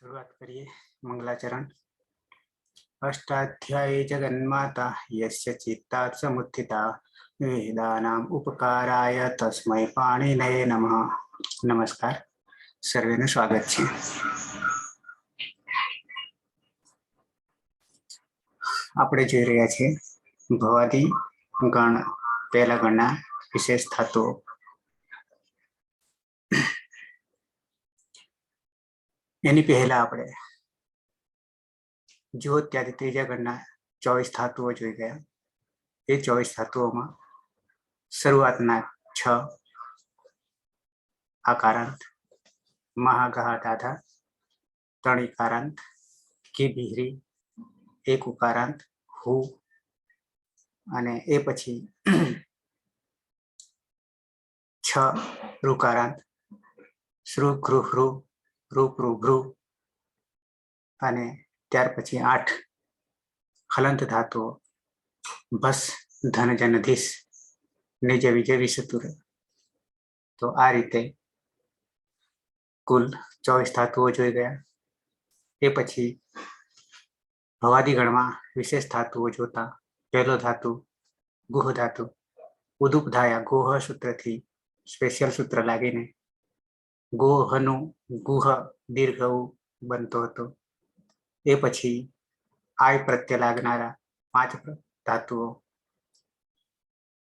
शुरुआत करिए मंगलाचरण। अष्टाध्यायी जगन्माता यस्य चित्तात् समुत्थिता वेदानाम् उपकाराय तस्मै पाणिनये नमः। नमस्कार, सर्वेનું સ્વાગત છે। આપણે જોઈ રહ્યા છીએ ભવાદી ગણ પહેલા ગણના વિશેષ ધાતુઓ। એની પહેલા આપણે જો ત્યારે ત્રીજા ગણના 24 ધાતુઓ જોઈ ગયા। એ 24 ધાતુઓમાં શરૂઆતના 6 આકારાંત, મહાઘાત આધાર, 3 ઇકારાંત, કિબિહરી, 1 ઉકારાંત હુ, અને એ પછી 6 ઋકારાંત શ્રુ ઘૃ હૃ ઋ પૃ ભૃ, અને ત્યાર પછી 8 હલંત ધાતુઓ ભસ ધન જન ધીસ નિજ વિજય વિષતુર। તો આ રીતે કુલ 24 ધાતુઓ જોઈ ગયા। એ પછી ભવાદી ગણમાં વિશેષ ધાતુઓ જોતા પહેલો ધાતુ ગુહ ધાતુ ઉદુપધાયા ગોહ સૂત્રથી સ્પેશિયલ સૂત્ર લાગીને ગોહનું ગુહ દીર્ઘ બનતો હતો। એ પછી આય પ્રત્યે લાગનારા 5 ધાતુઓ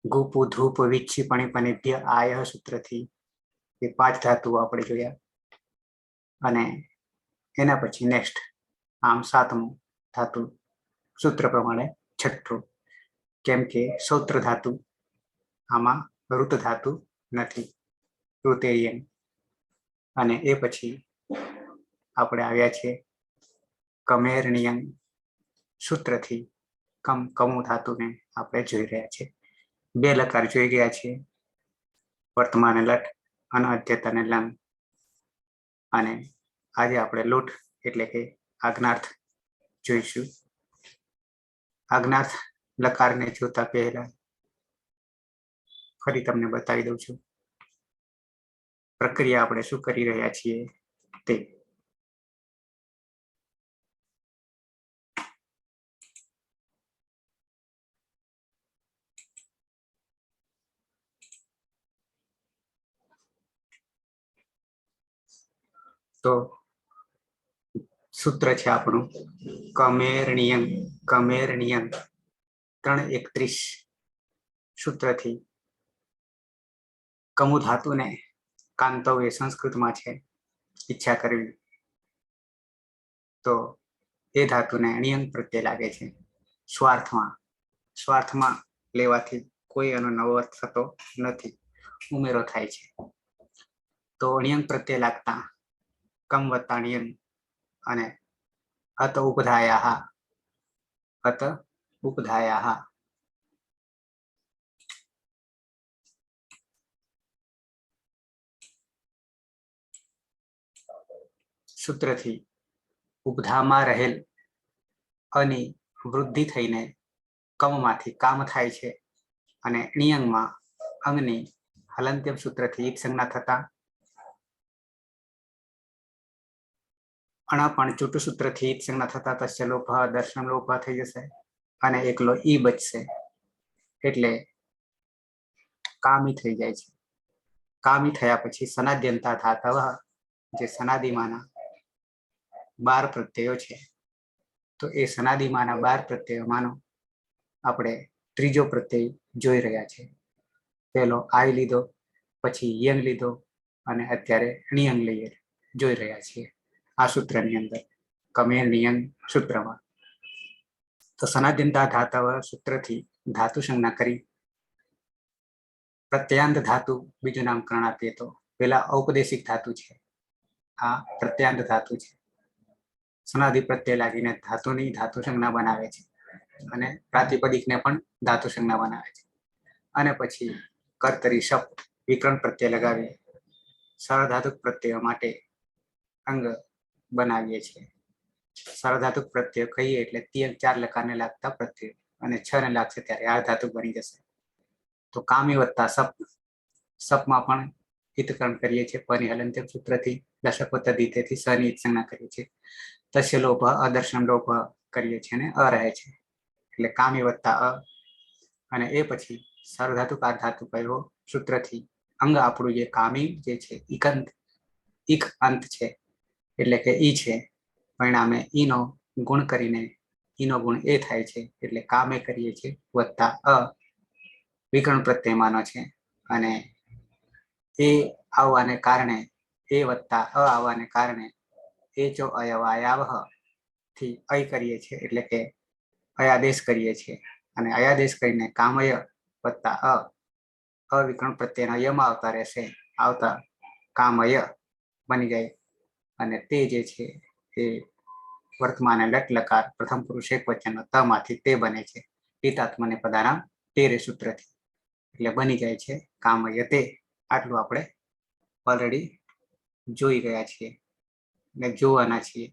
ગુપ ધૂપ વિચ્છી પણિપનિભ્ય આય સૂત્રથી એ 5 ધાતુઓ આપણે જોયા। અને એના પછી નેક્સ્ટ આમ 7મું ધાતુ સૂત્ર પ્રમાણે 6ઠું, કેમ કે સૌત્ર ધાતુ આમાં ઋત ધાતુ નથી, ઋતેયન। અને એ પછી આપણે આવ્યા છીએ કમેરણિયન સૂત્રથી કમુ ધાતુને આપણે જોઈ રહ્યા છીએ। 2 લકાર જોઈ ગયા છીએ, વર્તમાન લટ અને અદ્યતન લંગ। અને આજે આપણે લુટ એટલે કે આજ્ઞાર્થ જોઈશું। આજ્ઞાર્થ લકારને જોતા પહેલા ફરી તમને બતાવી દઉં છું પ્રક્રિયા આપણે શું કરી રહ્યા છીએ તે। તો સૂત્ર છે આપણું કમેરણિયન। કમેરણિયન 3:31 સૂત્રથી કમુ ધાતુને કાંતવ્ય સંસ્કૃતમાં છે ઈચ્છા કરવી, તો એ ધાતુને અણિયન પ્રત્યે લાગે છે સ્વાર્થમાં। સ્વાર્થમાં લેવાથી કોઈ એનો નવો અર્થ થતો નથી, ઉમેરો થાય છે। તો અણિયન પ્રત્યે લાગતા કમ વત્તા અણિયન અને અત ઉપધાયા, અત ઉપધાયા સૂત્રથી ઉપધામાં રહેલ અની વૃદ્ધિ થઈને કમમાંથી કામ થાય છે, અને નિયંગમાં અંગની હલંત્યમ સૂત્રથી એક સંજ્ઞા થતા અણા પણ ચૂંટુ સૂત્રથી એક સંજ્ઞા થતા તસ્ય લોભ દર્શન લોભ થઈ જશે, અને એકલો ઈ બચશે, એટલે કામી થઈ જાય છે। કામી થયા પછી સનાદ્યંતા ધાતવ, જે સનાદિમાના 12 પ્રત્યયો છે, તો એ સનાદિમાના 12 પ્રત્યયોમાંનો આપણે ત્રીજો પ્રત્યય જોઈ રહ્યા છે। પહેલો આય લીધો, પછી યંગ લીધો, અને અત્યારે નિયંગ લઈએ જોઈ રહ્યા છીએ આ સૂત્રની અંદર કમેરણિયન સૂત્રમાં। તો સનાદ્યંતા ધાતવ સૂત્રથી ધાતુ સંજ્ઞા કરી પ્રત્યાંત ધાતુ બીજું નામકરણ આપીએ તો પેલા ઔપદેશિક ધાતુ છે, આ પ્રત્યાંત ધાતુ છે। સનાદિ પ્રત્યય લાગીને ધાતુની ધાતુ સંજ્ઞા બનાવે છે, અને પ્રાતિપદિકને પણ ધાતુ સંજ્ઞા બનાવે છે। અને પછી કર્તરી શબ્દ વિકરણ પ્રત્યય લગાવી સાર્વધાતુક પ્રત્યયો માટે અંગ બનાવીએ છીએ। સાર્વધાતુક પ્રત્યય કહીએ એટલે 4 લકારને લાગતા પ્રત્યય, અને 6 ને લાગશે ત્યારે આ ધાતુ બની જશે। તો કામી વત્તા સપ, સપમાં પણ હિતકરણ કરીએ છીએ, પની હલંત્યમ સૂત્રથી, દશક પદ્ધતિથી સની સંજ્ઞા કરીએ છીએ, તસ્ય લોભ અદર્શન લોભ કરીએ છીએ અને અ રહે છે એટલે કામી વત્તા અ, અને એ પછી સાર્વધાતુક આર્ધાતુક એવો સૂત્રથી અંગ આપણું જે કામી જે છે ઈક અંત છે એટલે કે ઈ છે, પરિણામે ઈનો ગુણ કરીને ઈનો ગુણ એ થાય છે એટલે કામે કરીએ છીએ વત્તા અ વિકર્ણ પ્રત્યયમાનો છે, અને એ આવવાને કારણે એ વત્તા અ આવવાને કારણે એ જો અયવાયાવહ થી અય કરીએ છીએ એટલે કે અયાદેશ કરીએ છીએ, અને અયાદેશ કરીને કામય વત્તા અવિકર્ણ પ્રત્યેના યમાં આવતા રહેશે, આવતા કામય બની જાય, અને તે જે છે એ વર્તમાન લટ લકાર પ્રથમ પુરુષ એક વચન ત માંથી તે બને છે પિતાત્મને પદાનામ તેરે સૂત્રથી, એટલે બની જાય છે કામય તે. આટલું આપણે ઓલરેડી જોઈ ગયા છીએ ને જોવાના છીએ.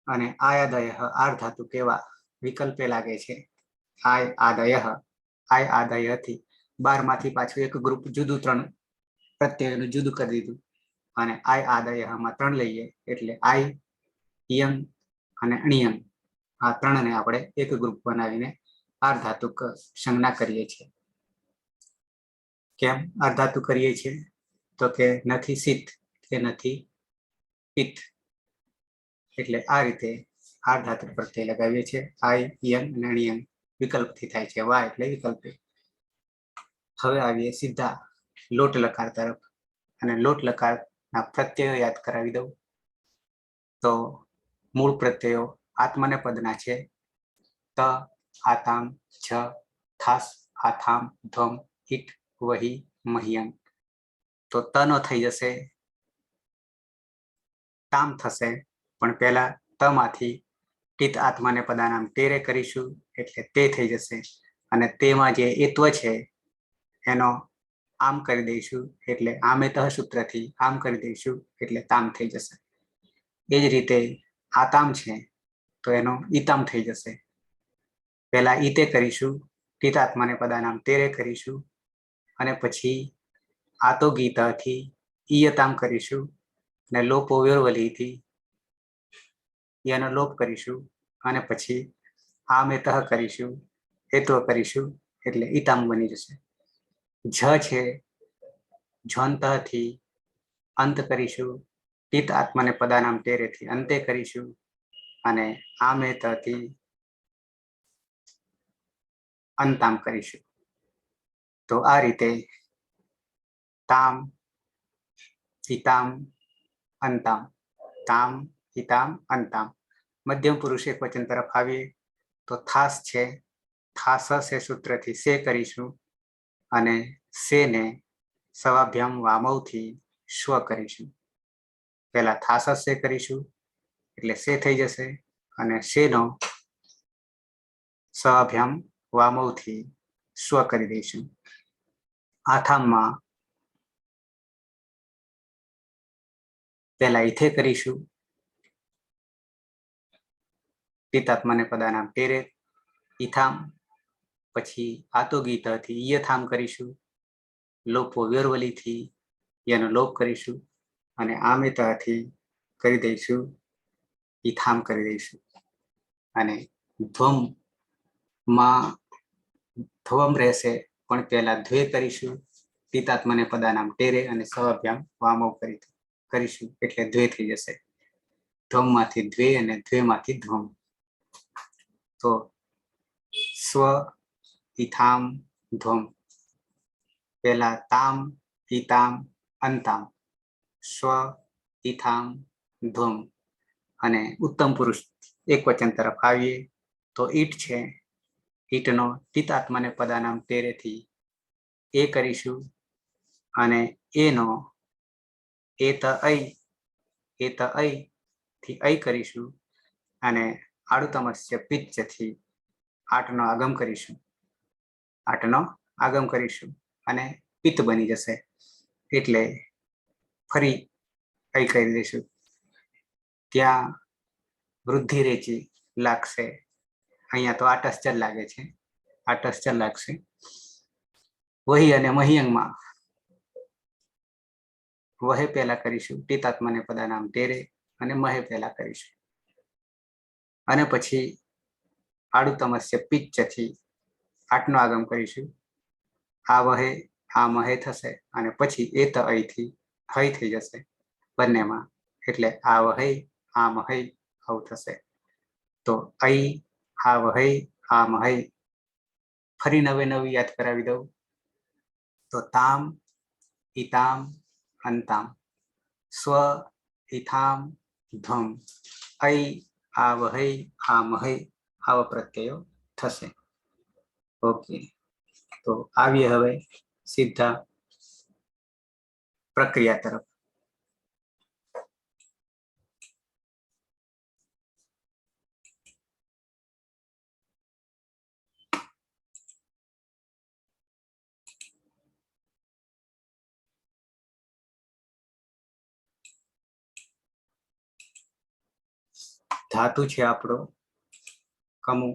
અને આયાદય આર્ધાતુ કેવા વિકલ્પે લાગે છે. આયાદયથી 12 માંથી પાછું એક ગ્રુપ જુદું 3 પ્રત્યયનું જુદું કરી દીધું, અને આયાદયમાં 3 લઈએ એટલે આય, યંગ અને અણિયંગ આ 3ને આપણે એક ગ્રુપ બનાવીને આર્ધાતુક સંજ્ઞા કરીએ છીએ. કેમ આર્ધાતુ કરીએ છીએ? તો કે નથી શીત કે નથી પિત્ત, એટલે આ રીતે આર્ધાતુક પ્રત્યય લગાવીએ છીએ. આય, યંગ અને અણિયંગ વિકલ્પથી થાય છે. વા એટલે વિકલ્પ. હવે આવીએ સીધા લોટ લકાર તરફ, અને લોટ લકારના પ્રત્યયો યાદ કરાવી દઉં તો મૂળ પ્રત્યયો આત્મને પદના છે. ત, આતામ, છ, થાસ, આથામ, ધમ, ઈટ, વહી, મહિયંગ. તો તનો થઈ જશે તામ થશે, પણ પહેલા તમાંથી ટીત આત્માને પદાનામ તેરે કરીશું એટલે તે થઈ જશે, અને તેમાં જે એત્વ છે એનો આમ કરી દઈશું એટલે આમેતઃ સૂત્રથી આમ કરી દઈશું એટલે તામ થઈ જશે. એ જ રીતે આતામ છે તો એનો ઈતામ થઈ જશે. પહેલા ઈતે કરીશું, ટીત આત્માને પદાનામ તેરે કરીશું, અને પછી આતો ગીતાથી ઈયતામ કરીશું, અને લોપો વ્યોરવલીથી એનો લોપ કરીશું, અને પછી આમેતઃ કરીશું, એત્વ કરીશું એટલે ઈતામ બની જશે. જ છે ઝંતથી અંત કરીશું, ટીત આત્માને પદાનામ તેરેથી અંતે કરીશું, અને આમેતથી અંતામ કરીશું. તો આ રીતે તામ, હિતામ, અંતામ, તામ, હિતામ, અંતામ. મધ્યમ પુરુષ એક વચન તરફ આવીએ તો થાસ છે, થાસ છે સૂત્રથી સે કરીશું, અને સેને સવાભ્યામ વામવથી સ્વ કરીશું. પહેલા થાસ સે કરીશું એટલે સે થઈ જશે, અને સેનો સવાભ્યામ વામવથી સ્વ કરી દઈશું. આથામમાં પહેલા ઈથે કરીશું, પિતાત્માને પદાનામ તેરે ઈથામ, પછી આતો ગીતાથી ઈયથામ કરીશું, લોપો વ્યોરવલીથી એનો લોપ કરીશું, અને આમેતાથી કરી દઈશું ઈથામ કરી દઈશું. અને ધ્વમમાં ધ્વમ રહેશે, પણ પહેલા ધ્વે કરીશું, પિતાત્માને પદાનામ તેરે અને સવાભ્યામ વામવ કરીશું એટલે દ્વે થઈ જશે. ધ્વમમાંથી દ્વે અને દ્વેમાંથી ધ્વમ. તો સ્વ, ઈથામ, ધ્વમ. પહેલા તામ, ઈતામ, અંતામ, સ્વ, ઈથામ, ધ્વમ. અને ઉત્તમ પુરુષ એક વચન તરફ આવીએ તો ઈટ છે, ઈટનો ટીત આત્માને પદાનામ તેરેથી એ કરીશું, અને એનો એત ઐ થી ઐ કરીશું, અને આડુતમસ્ય પિત્તથી 8 નો આગમ કરીશું, 8 નો આગમ કરીશું, અને પિત્ત બની જશે એટલે ફરી ઐ કરી દઈશું. ત્યાં વૃદ્ધિ રેચી લાગશે, અહીંયા તો આટશ્ચર લાગે છે, આટશ્ચર લાગશે. વહી અને મહિયંગમાં વહે પહેલા કરીશું, ટીતાત્માને પદાનામ તેરે અને મહે પહેલા કરીશું. અને પછી આડુતમસ્ય પિચ્ચથી 8નો આગમ કરીશું. આ વહે આ મહે થશે અને પછી એ ત અહીંથી હઈ થઈ જશે બંનેમાં, એટલે આ વહે આ મહે આવું થશે. તો અહીં આ વહે આ મહે ફરી નવે નવી યાદ કરાવી દઉં તો તામ ઇતામ અંતામ સ્વ ઇથામ ધમ અહીં આ વહે આ મહે આવા પ્રત્યયો થશે. ઓકે, તો આવીએ હવે સીધા પ્રક્રિયા તરફ. ધાતુ છે આપણો કમુ.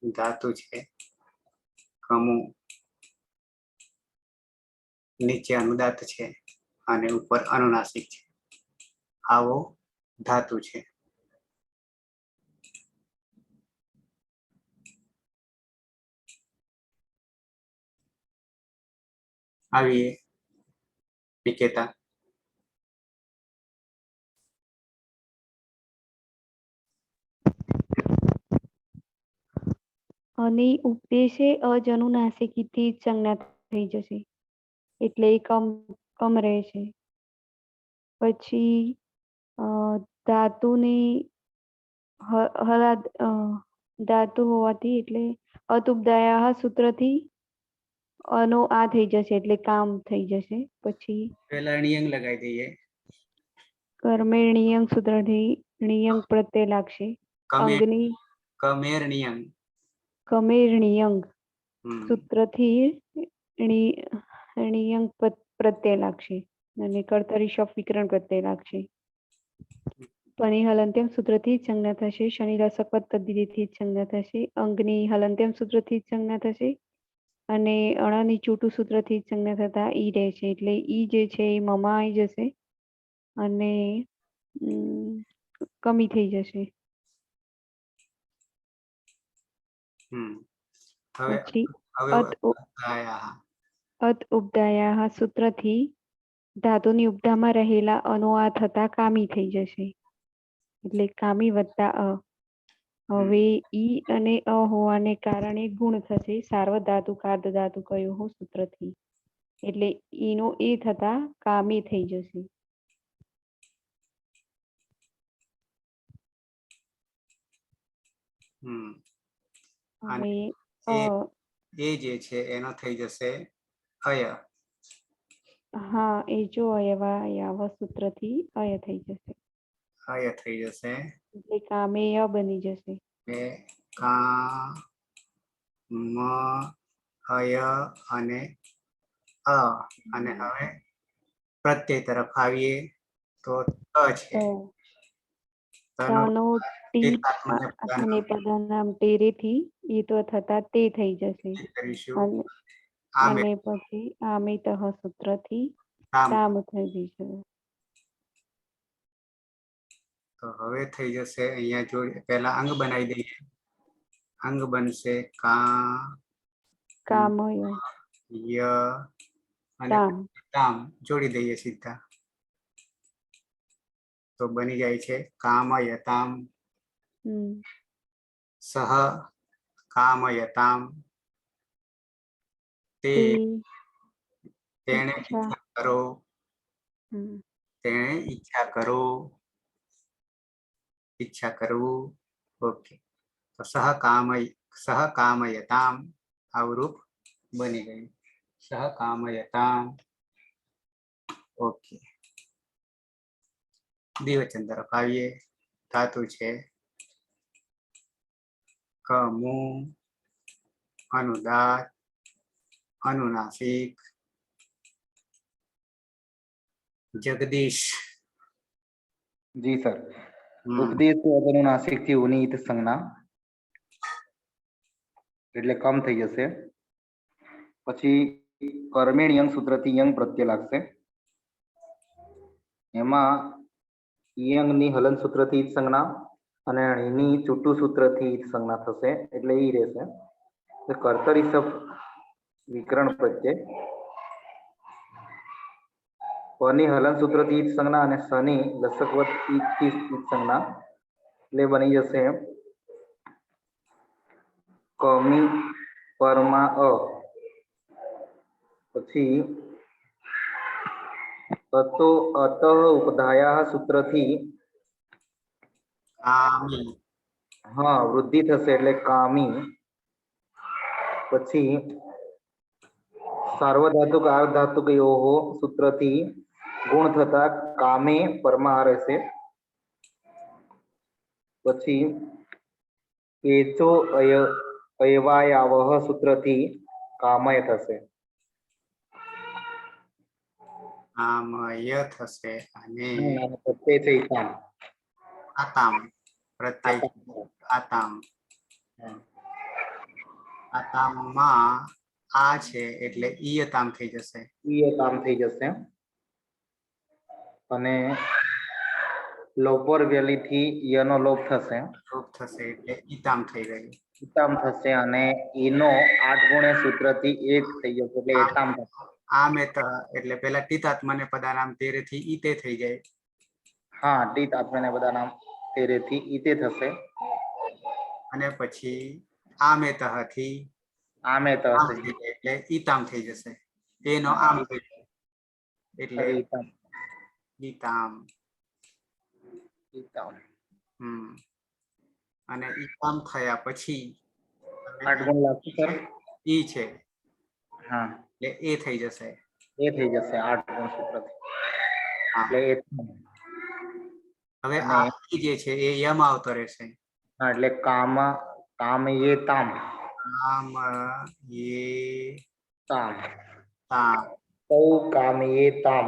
ધાતુ છે કમુ, નીચે અનુદાત છે અને ઉપર અનુનાસિક છે. આવો ધાતુ છે. આવીએ નિકેતા. અને ઉપદેશે અજનુનાસિકીથી સંજ્ઞા થઈ જશે, એટલે કમ રહે છે. પછી ધાતુની ધાતુ હોવાથી એટલે અતુપદાયા સૂત્રથી અનો આ થઈ જશે, એટલે કામ થઈ જશે. પછી પહેલા નિયંગ લગાવી દઈએ. કર્મે નિયંગ સૂત્રથી નિયંગ પ્રત્યય લાગશે. અંગની કમેર નિયંગ કમેર નિયંગ સૂત્રથી નિયંગ પ્રત્યય લાગશે અને કર્તરી શફ વિકરણ પ્રત્યય લાગશે. પની હલંત્યમ સૂત્રથી જ સંજ્ઞા થશે. શનિ રસકવત તદ્દિતિથી જ સંજ્ઞા થશે. અંગની હલંત્યમ સૂત્રથી જ સંજ્ઞા થશે અને અણની ચૂટું સૂત્રથી જ સંજ્ઞા થતા ઈ રહે છે, એટલે ઈ જે છે એ મમાં આવી જશે અને કમી થઈ જશે. પછી અત ઉપદાયા સૂત્રથી ધાતુની ઉપધામાં રહેલા અનો આ થતા કામી થઈ જશે, એટલે કામી વત્તા અ. હવે ઈ અને અ હોવાને કારણે ગુણ થશે. સાર્વધાતુ કાર્દ ધાતુ કયો હો સૂત્રથી, એટલે ઈનો એ થતા કામી થઈ જશે. હવે એ જે છે એનો થઈ જશે અય. હા, એ જો અયવા સૂત્રથી અય થઈ જશે. અય થઈ જશે એટલે કામે ય બની જશે. કા મ અય અને અ. અને હવે પ્રત્યય તરફ આવીએ તો ત છે. તનો ટી પદનામ તેરેથી એ તો થતા તે થઈ જશે. અને પછી આમિત સૂત્રથી કામ થઈ જશે. તો હવે થઈ જશે, અહીંયા જોડે પહેલા અંગ બનાવી દઈએ. અંગ બનશે કામય ય અને તામ જોડી દઈએ સીધા, તો બની જાય છે કામયતામ. સહ કામયતામ તે તેણે ઈચ્છા કરો, તેણે ઈચ્છા કરો, ઈચ્છા કરવું. ઓકે, તો સહ કામયતામ આવું રૂપ બની ગયું. સહ કામયતામ. ઓકે, દ્વિવચન તરફ આવીએ. ધાતુ છે કમુ, અનુદાત, અનુનાસિક, જગદીશ. જી સર. હમ. ઉપદેશ અનુનાસિક થી ઉનિત સંજ્ઞા એટલે કમ થઈ જશે. પછી કર્મેણ યંગ સૂત્રથી યંગ પ્રત્યય લાગશે. એમાં યંગ ની હલન સૂત્રથી ઈત સંજ્ઞા અને એની ચૂંટુ સૂત્રથી ઈત સંજ્ઞા થશે એટલે ઈ રહેશે. તો કર્તરી શબ્દ વિકરણ પ્રત્યય પની હલન સૂત્રથી ઈત સંજ્ઞા અને સની લસકવત ઈત સંજ્ઞા એટલે બની જશે કમી પરમાં અ. પછી અતો અતઃ ઉપધાયા સૂત્રથી કામી. હા વૃદ્ધિ થશે એટલે કામી. પછી સાર્વધાતુક આર્ધાતુક યોહો સૂત્રથી ગુણ થતા કામે પરમાં રહેશે. પછી એચો અયવાયાવહ સૂત્રથી કામય થશે. આમય થશે અને પ્રત્યય છે ઈકામ. આતામ પ્રત્યય આતામ. આતામમાં આ છે એટલે ઈયતામ થઈ જશે. ઈ કામ થઈ જશે. અને લોપર વેલી થી યનો લોપ થશે. લોપ થશે એટલે ઈતામ થઈ ગયું. ઈતામ થશે અને ઈનો 8 ગુણે સૂત્રથી એક થઈ જશે એટલે એતામ થશે. આમેત એટલે પેલા ટીતાત્મને પદાનામ તેરે થી ઈતે થઈ જાય. હા ટીત આત્મને બધા નામ તેરે થી ઈતે થશે. અને પછી આમેતઃ થી આમે તો આમ હશે. થઈ જાય એટલે ઈતામ થઈ જશે. એનો આમ થઈ જાય એટલે ઈતામ. ઈતામ. ઈતામ. અને ઈતામ થયા પછી 8 ગુણ લાગશે સર. ઈ છે હા એટલે એ થઈ જશે. એ થઈ જશે 8 ગુણ સૂત્રથી એટલે એતામ. હવે અને આ ઈ જે છે એ યમ આવતો રહેશે. હા એટલે કામ કામ એ તામ. કામ યે તામ. તામ. તૌ કામ એ તામ.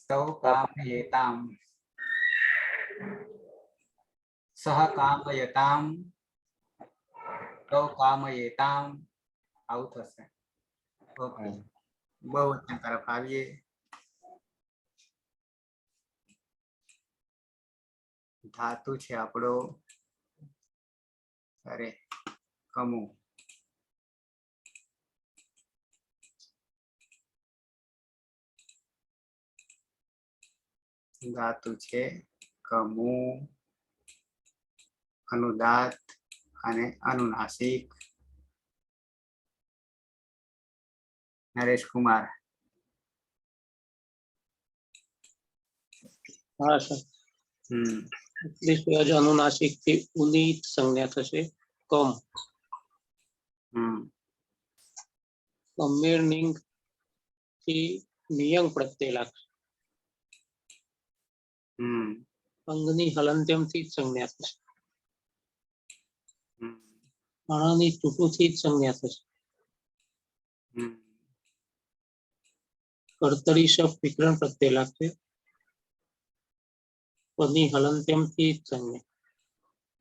તૌ કામયેતામ. સહ કામયતામ. તૌ કામયેતામ. આવું થશે. ઓકે બહુવચન તરફ આવીએ. ધાતુ છે આપણો અરે કમુ. ધાતુ છે કમુ, અનુદાત અને અનુનાસિક. નરેશ કુમાર. હા સર. અનુનાસિક થી ઉનિત સંજ્ઞા થશે કમ. કમેર્નિંગ થી નિયંગ પ્રત્યય લાગશે. અંગની હલંત્યમ થી જ સંજ્ઞા થશે. અણની ચૂંટુથી જ સંજ્ઞા થશે. કર્તરી શબ્દ વિકરણ પ્રત્યય લાગશે. પદની હલંત્યમ થી જ સંજ્ઞા.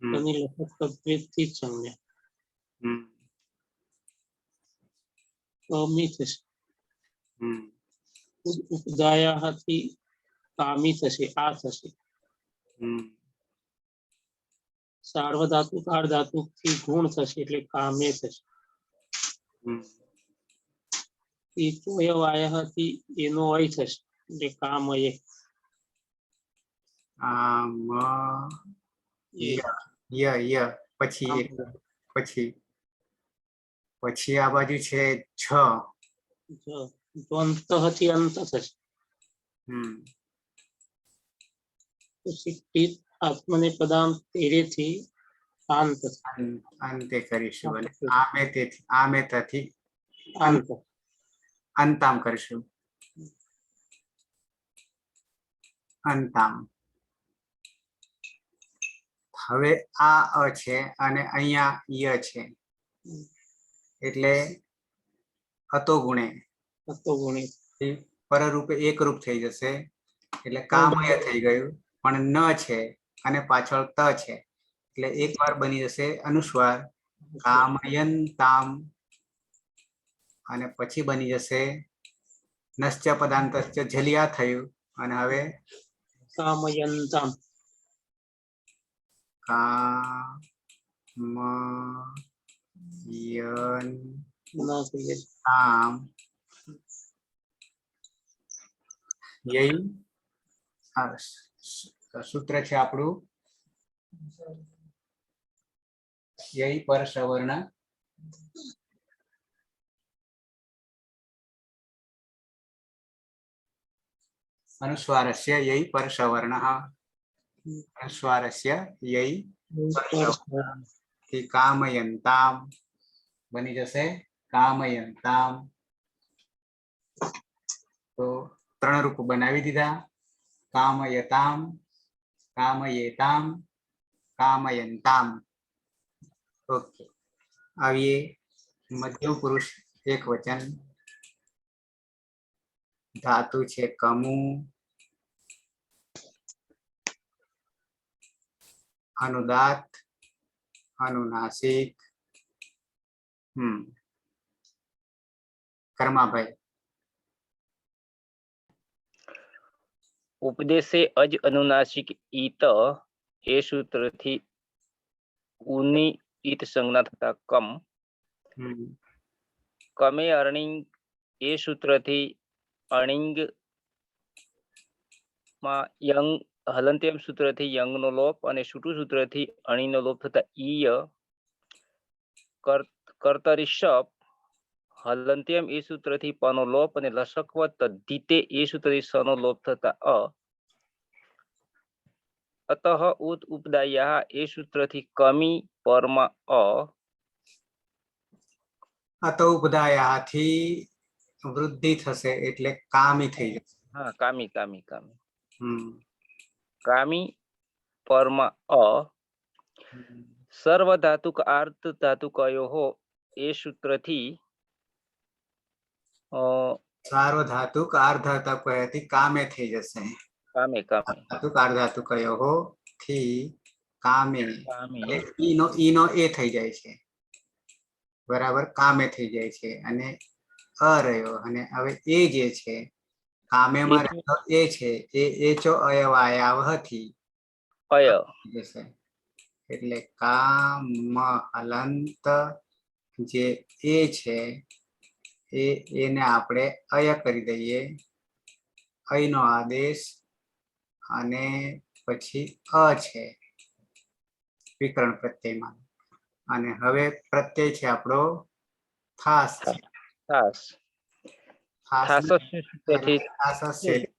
પદની લખત પ્રત્યય થી જ સંજ્ઞા. કમી થશે. ઉપદાયા થી કામી થશે આ થશે. સાર્વધાતુક આર્ધાતુક થી ગુણ થશે એટલે કામે થશે. વાય થી એનો અય થશે એટલે કામય. પછી પછી પછી આ બાજુ છે છ. થી અંત થશે. પછી આત્મને પદામ તેરે થી શાંત. અંતે કરીશું અને આમે તેથી આમે તથી અંત. અંતામ કરીશું. અંતામ. હવે આ અ છે અને અહીંયા ય છે એટલે હતો ગુણે. હતો ગુણે. પરરૂપે એકરૂપ થઈ જશે એટલે કામય થઈ ગયું, પણ ન છે અને પાછળ ત છે એટલે એક વાર બની જશે અનુસ્વાર કામયંતામ, અને પછી બની જશે નશ્ચ પદાંતશ્ચ ઝલિયા થયું, અને હવે કામયંતામ કામયંતામ યય સૂત્ર છે આપણું યય પર સવર્ણ અનુસ્વારસ્ય યય પર સવર્ણઃ, અનુસ્વારસ્ય યય થી કામયંતામ બની જશે કામયંતામ. તો 3 રૂપ બનાવી દીધા, કામયતામ, કામયેતામ, કામયંતામ. ઓકે, આવીએ મધ્યમ પુરુષ એક વચન. ધાતુ છે કમુ, અનુદાત, અનુનાસિક. કર્માભાઈ. ઉપદેશે અજ અનુનાસિક ઈત એ સૂત્રથી ઉની ઈત સંજ્ઞા થતા કમ. કમે અર્ણિંગ એ સૂત્રથી અણિંગ માં યંગ હલંત્યમ સૂત્રથી યંગ નો લોપ અને સુટુ સૂત્રથી અણી નો લોપ થતા ઈય. કર્તરિશપ હલંત્યમ એ સૂત્રથી પનો લોપ અને લસકવ તદ્ધિતે એ સૂત્રથી સનો લોપ થતા અ. અતઃ ઉત ઉપદાયઃ એ સૂત્રથી કમી પરમાં અ. અત ઉપદાયાથી વૃદ્ધિ થશે એટલે કામી થઈ જશે. હા, કામી કામી કામી કામી પરમાં અ. સર્વ ધાતુક આર્ત ધાતુકયો એ સૂત્રથી સાર્વધાતુક આર્ધધાતુકયોથી કામે થઈ જશે. કામે કામે ધાતુક આર્ધધાતુકયો થી કામે, કામે ઈનો એ થઈ જાય છે, બરાબર, કામે થઈ જાય છે. અને અ રહ્યો, અને હવે એ જે છે કામેમાં રહેતો એ છે એ એચો અયવાયાવથી અય જશે એટલે કામ હલંત જે એ છે એને આપણે અય કરી દઈએ, અયનો આદેશ, અને પછી અ છે વિકરણ પ્રત્યયમાં. અને હવે પ્રત્યય છે આપણો થાસ છે. થાસ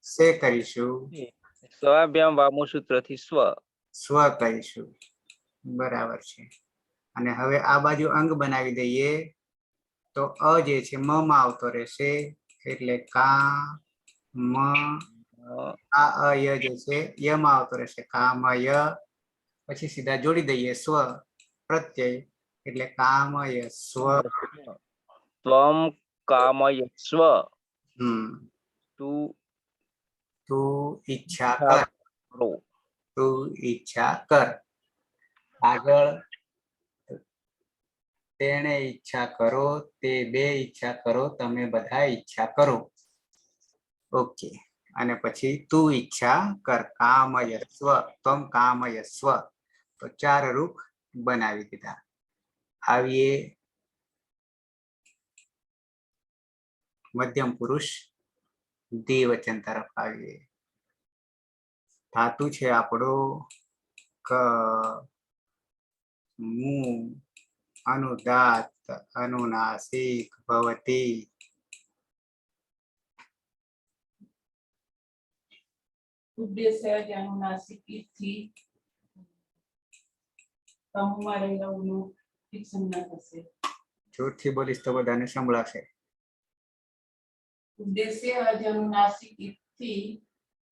સે કરીશું, સ્વાભ્યામ વામો સૂત્રથી સ્વ કરીશું, બરાબર છે. અને હવે આ બાજુ અંગ બનાવી દઈએ તો અ જે છે મ માં આવતો રહેશે એટલે કા મ, આ અય જે છે યમાં આવતો રહેશે કામય, પછી સીધા જોડી દઈએ સ્વ પ્રત્યય એટલે કામય સ્વ. ત્વમ કામય સ્વ તું ઈચ્છા કર, તું ઈચ્છા કર. આગળ તેણે ઈચ્છા કરો, તે બે ઈચ્છા કરો, તમે બધા ઈચ્છા કરો. ઓકે, અને પછી તું ઈચ્છા કર, કામય સ્વ, તમ કામય સ્વ. તો 4 રૂપ બનાવી દીધા. આવીએ મધ્યમ પુરુષ દ્વિવચન તરફ આવીએ. ધાતુ છે આપણો ક, મુ, અનુદાત, અનુનાસિક, ભવતી. ઉપદેશ અનુનાસિક થી કમમાં રહેલા ઉનું એક સંજ્ઞા થશે. જોરથી બોલીશ તો બધાને સંભળાશે. ઉપદેશે અનુનાસિક થી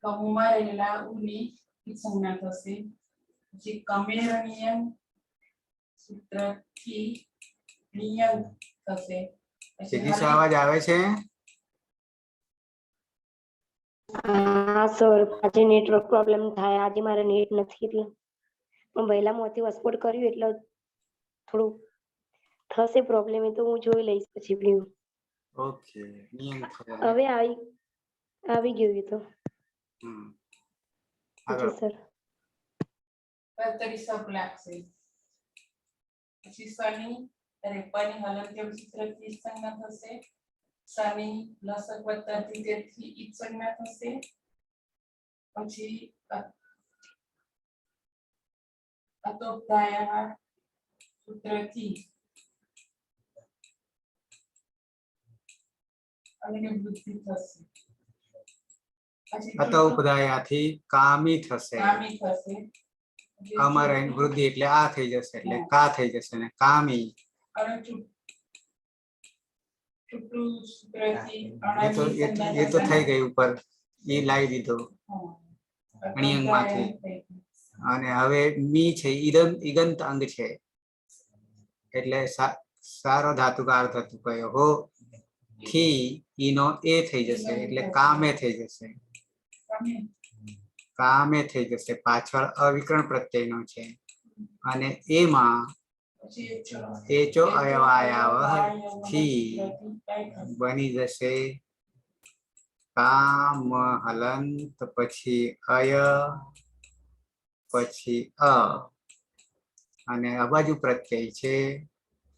કમમાં રહેલા ઉની એક સંજ્ઞા થશે. પછી કમેરણીય સૂત્રથી નિયમ થશે. સીધી અવાજ આવે છે? હા સર, આજે નેટવર્ક પ્રોબ્લેમ થાય. આજે મારે નેટ નથી એટલે પણ વહેલામાંથી હોટસ્પોટ કર્યું એટલે થોડું થશે પ્રોબ્લેમ, એ તો હું જોઈ લઈશ પછી પ્લીઝ. ઓકે, નિયમ થયો. હવે આવી ગયું એ તો. આગળ જી સર. કર્તરી શબ્દ લાગશે. પછી શનિ અને પની હલંત્યમ સૂત્રથી સંજ્ઞા થશે. શનિ લસક વત્તા તેથી ઈદ સંજ્ઞા થશે. પછી અતોપ્તાયા સૂત્રથી અને વૃદ્ધિ થશે. પછી અત ઉપદાયાથી કામી થશે. કામી થશે. અમારે વૃદ્ધિ એટલે આ થઈ જશે, એટલે કા થઈ જશે ને કામી. અને છૂટું સૂત્રથી એ તો થઈ ગઈ ઉપર, એ લાવી દીધો અણિયંગમાંથી. અને હવે મી છે ઈગંત અંગ છે, એટલે સારો ધાતુ કાર ધાતુ કયો હો થી ઈનો એ થઈ જશે, એટલે કામે થઈ જશે. કામે થઈ જશે, પાછળ અવિકરણ પ્રત્યયનો છે અને એમાં એચો અયવાયાવ થી બની જશે કામ હલંત, પછી અય, પછી અને આ બાજુ પ્રત્યય છે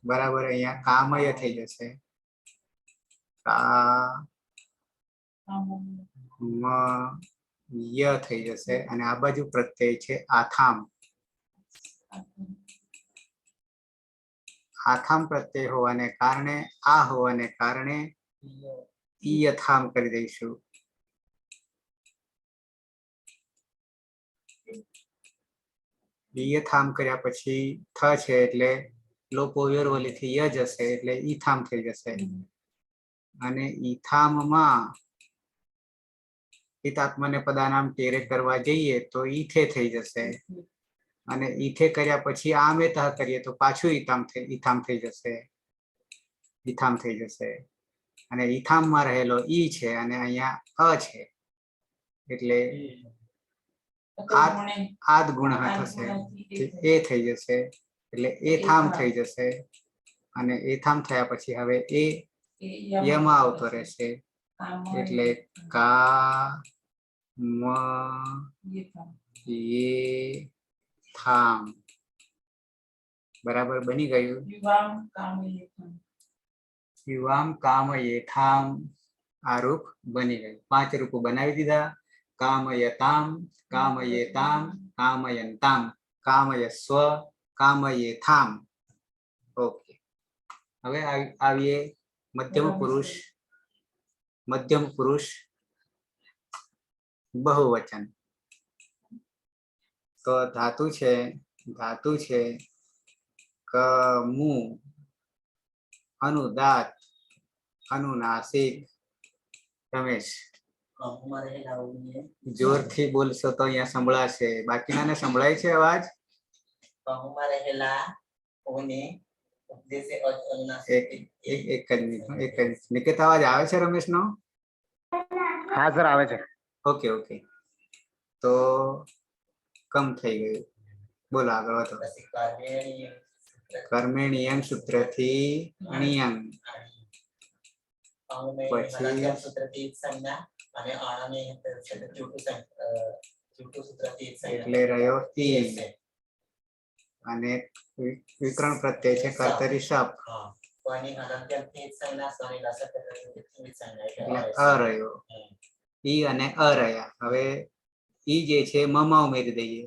બરાબર. અહીંયા કામય થઈ જશે, ય થઈ જશે અને આ બાજુ પ્રત્યય છે આથામ. આથામ પ્રત્યય હોવાને કારણે આ હોવાને કારણે યથામ કરી દઈશું. યથામ કર્યા પછી થ છે એટલે લોપો વ્યરવલીથી ય જશે, એટલે ઈથામ થઈ જશે. અને ઈથામમાં હિતાત્મને પદાનામ ટેરે કરવા જઈએ તો ઈથે થઈ જશે, અને ઈથે કર્યા પછી આમે તહ કરીએ તો પાછું ઈથામ થઈ જશે, ઈથામ થઈ જશે. અને ઈથામમાં રહેલો ઈ છે અને અહીંયા અ છે, એટલે આદ ગુણ થશે, એ થઈ જશે, એટલે એ થામ થઈ જશે. અને એ થામ થયા પછી હવે એ યમાં આવતો રહેશે, એટલે કા મ યે થામ. બરાબર બની ગયું. યુવામ કામ યેથામ આ રૂપ બની ગયું. 5 રૂપો બનાવી દીધા. કામયતામ, કામયેતામ, કામયંતામ, કામયસ્વ, કામયેથામ. ઓકે, હવે આવીએ મધ્યમ પુરુષ બહુવચન. તો ધાતુ છે કમુ, અનુદાત, અનુનાસિક. રમેશ, જોરથી બોલશો તો અહીંયા સંભળાશે, બાકીનાને સંભળાય છે અવાજ? એક જ મિનિટ. નિકેત, અવાજ આવે છે રમેશ નો? હા સર, આવે છે. ઓકે ઓકે, તો કમ થઈ ગયું. બોલો આગળ વધો. કર્મેણીયમ સૂત્રથી અણિયમ, એટલે રહ્યો ઈ, અને વિકરણ પ્રત્યય છે કર્તરી શપ, એટલે અ રહ્યો. ઈ અને અ રહ્યા. હવે ઈ જે છે મમાં ઉમેરી દઈએ,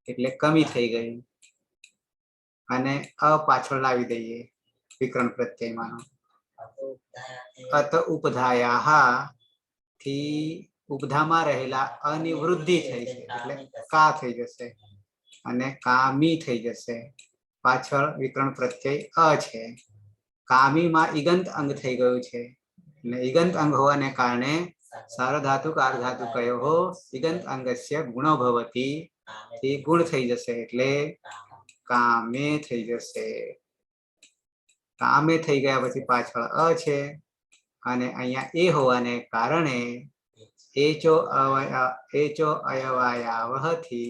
એટલે કમી થઈ ગઈ, અને અ પાછળ લાવી દઈએ વિકરણ પ્રત્યયમાં. અત ઉપધાયા થી ઉપધામાં રહેલા અનિવૃદ્ધિ થઈ છે, એટલે કા થઈ જશે, અને કામી થઈ જશે. પાછળ વિકરણ પ્રત્યય અ છે. કામીમાં ઈગંત અંગ થઈ ગયું છે, એટલે ઈગંત અંગ હોવાને કારણે સાર્વધાતુક આર્ધધાતુ કયો હો ઈગંત અંગસ્ય ગુણો ભવતી, થી ગુણ થઈ જશે, એટલે કામે થઈ જશે. કામે થઈ ગયા પછી પાછળ અ છે, અને અહીંયા એ હોવાને કારણે એચો અયવાયાવહથી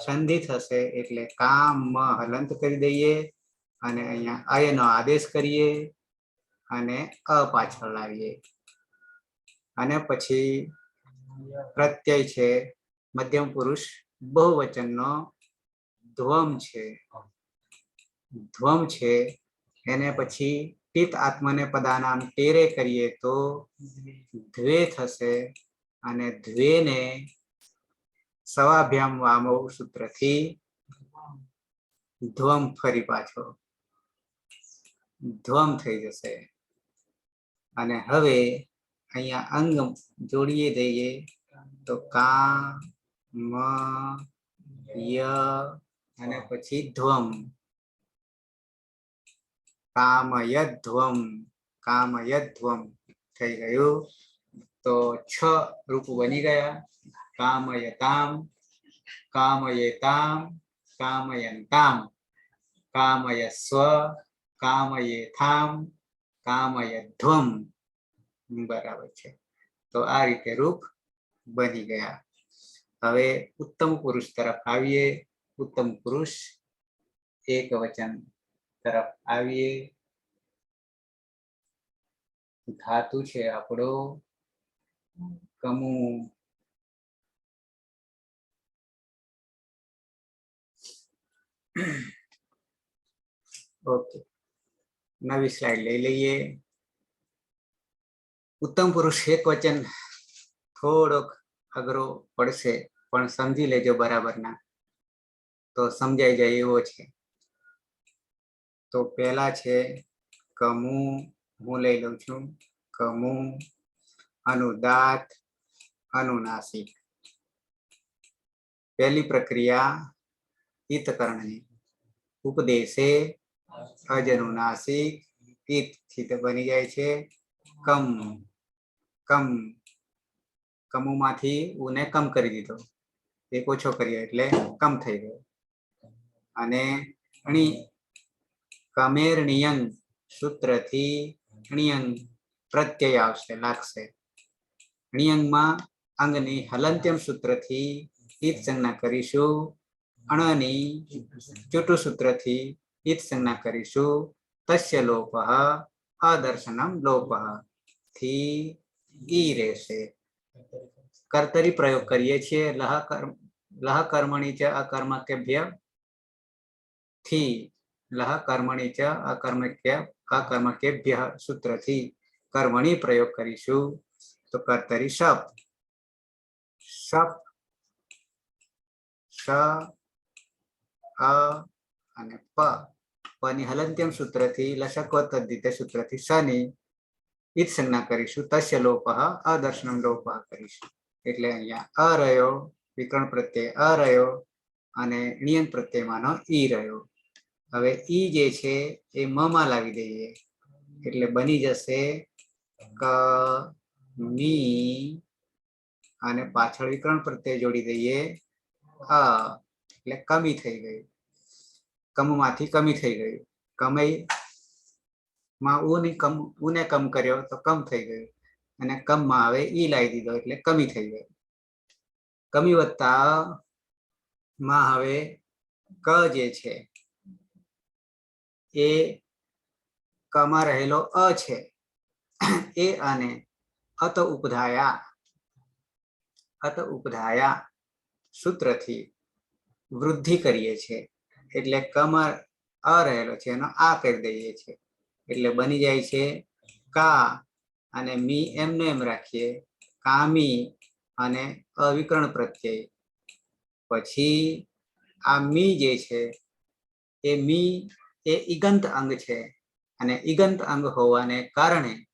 સંધિ થશે એટલે કામ હલંત કરી દઈએ અને અહીંયા અયનો આદેશ કરીએ અને અ પાછળ લાવીએ અને પછી પ્રત્યય છે મધ્યમ પુરુષ બહુવચનનો ધ્વમ છે એને પછી પિત આત્મને પદાનામ ટેરે કરીએ તો દ્વે થશે અને દ્વેને સવાભ્યામ વામો સૂત્રથી ધ્વમ ફરી પાછો ધ્વમ થઈ જશે અને હવે અહીંયા અંગ જોડીએ દઈએ તો કા મ ય અને પછી ધ્વમ કામયધ્વમ થઈ ગયું તો 6 રૂપ બની ગયા કામયતામ કામયેતામ કામયંતામ કામયસ્વ કામયેથામ કામયધ્વમ બરાબર છે તો આ રીતે રૂપ બની ગયા હવે ઉત્તમ પુરુષ તરફ આવીએ ઉત્તમ પુરુષ એક વચન તરફ આવીએ ધાતુ છે આપણો કમુ ઓકે નવી સ્લાઇડ લઈ લઈએ ઉત્તમ પુરુષ એક વચન થોડોક અઘરો પડશે પણ સમજી લેજો બરાબર ના તો સમજાઈ જાય એવો છે તો પહેલા છે કમુ હું લઈ લઉં છું કમુ અનુદાત અનુનાસિક પહેલી પ્રક્રિયા ઈતકરણની ઉપદેશે અજનુનાસિક ઈત થી બની જાય છે કમ કમ કમુમાંથી ઉને કમ કરી દીધો એક ઓછો કર્યો એટલે કમ થઈ ગયો અને અણી કમેર નિયંગ સૂત્રથી નિયંગ પ્રત્યય આવશે લાગશે નિયંગમાં અંગની હલંત્યમ સૂત્રથી ઈત સંજ્ઞા કરીશું અણની ચુટુ સૂત્રથી ઈત સંજ્ઞા કરીશું તસ્ય લોપઃ અદર્શનમ લોપઃ થી ઈ રહેશે કર્તરી પ્રયોગ કરીએ છીએ લહ કર્મણી ચ અકર્મકેભ્ય થી લહ કર્મણી ચ અકર્મકેભ્ય સૂત્રથી કર્મણી પ્રયોગ કરીશું તો કર્તરી શપ શપ શ અ અને પ ની હલંત્યમ સૂત્રથી લસકવ તદ્ધિત સૂત્રથી શની ઈત સંજ્ઞા કરીશું તસ્ય લોપઃ અદર્શનમ લોપઃ કરીશું એટલે અહીંયા અ રહ્યો વિકરણ પ્રત્યય અ રહ્યો અને નિયંગ પ્રત્યયમાંનો ઈ રહ્યો હવે ઈ જે છે એ મ માં લાવી દઈએ એટલે બની જશે ક મી અને પાછળ વિકરણ પ્રત્યય જોડી દઈએ અ એટલે કમી થઈ ગયું કમમાંથી કમી થઈ ગયું કમઈ માં ઉને કમ કર્યો તો કમ થઈ ગયું અને કમમાં હવે ઈ લાવી દીધો એટલે કમી થઈ ગયું કમી વત્તા માં હવે ક જે છે એ કમાં રહેલો અ છે એ અને અત ઉપધાયા સૂત્રથી વૃદ્ધિ કરીએ છીએ એટલે કમાં અ રહેલો છે એનો આ કરી દઈએ છીએ એટલે બની જાય છે કા અને મી એમને એમ રાખીએ કામી અને અવિકરણ પ્રત્યય પછી આ મી જે છે એ મી એ ઈગંત અંગ છે અને ઈગંત અંગ હોવાને કારણે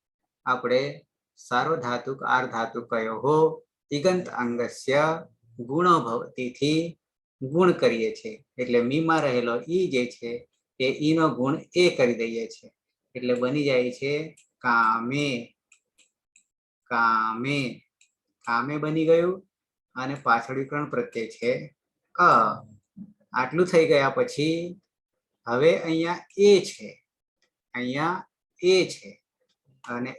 આપણે સાર્વધાતુક આર્ધાતુક કયો હો ઈગંત અંગસ્ય ગુણો ભવતીથી ગુણ કરીએ છીએ એટલે મીમાં રહેલો ઈ જે છે એ ઈનો ગુણ એ કરી દઈએ છીએ એટલે બની જાય છે કામે કામે કામે બની ગયું અને પાછળ વિકરણ પ્રત્યય છે અ આટલું થઈ ગયા પછી હવે અહીંયા એ છે અને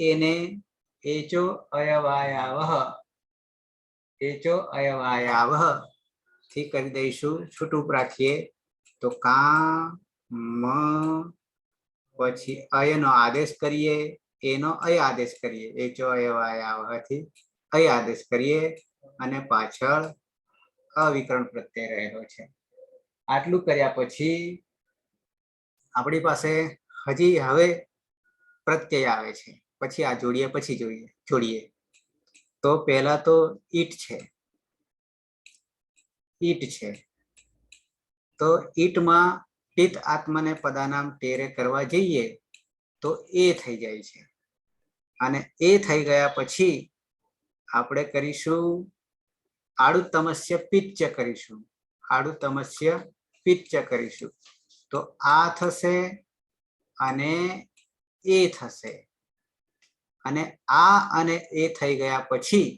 એને એચો અયવાયાવહ એચો અયવાયાવહ થી કરી દઈશું છૂટું રાખીએ તો કા મ પછી અયનો આદેશ કરીએ એનો અય આદેશ કરીએ એચો અયવાયાવહ થી અય આદેશ કરીએ અને પાછળ અવિકરણ પ્રત્યય રહેલો છે. આટલું કર્યા પછી આપણી પાસે હજી હવે પ્રત્યય આવે છે. પછી આ જોડીએ પછી જોડીએ તો પહેલા તો ઈટ છે. ઈટ છે તો ઈટમાં પિત આત્માને પદાનામ ટેરે કરવા જઈએ તો એ થઈ જાય છે. અને એ થઈ ગયા પછી આપણે કરીશું આડુતમસ્ય પિચ્ચ કરીશું. આડુતમસ્ય પિચ્ચ કરીશું તો આ થશે અને એ થશે. અને આ અને એ થઈ ગયા પછી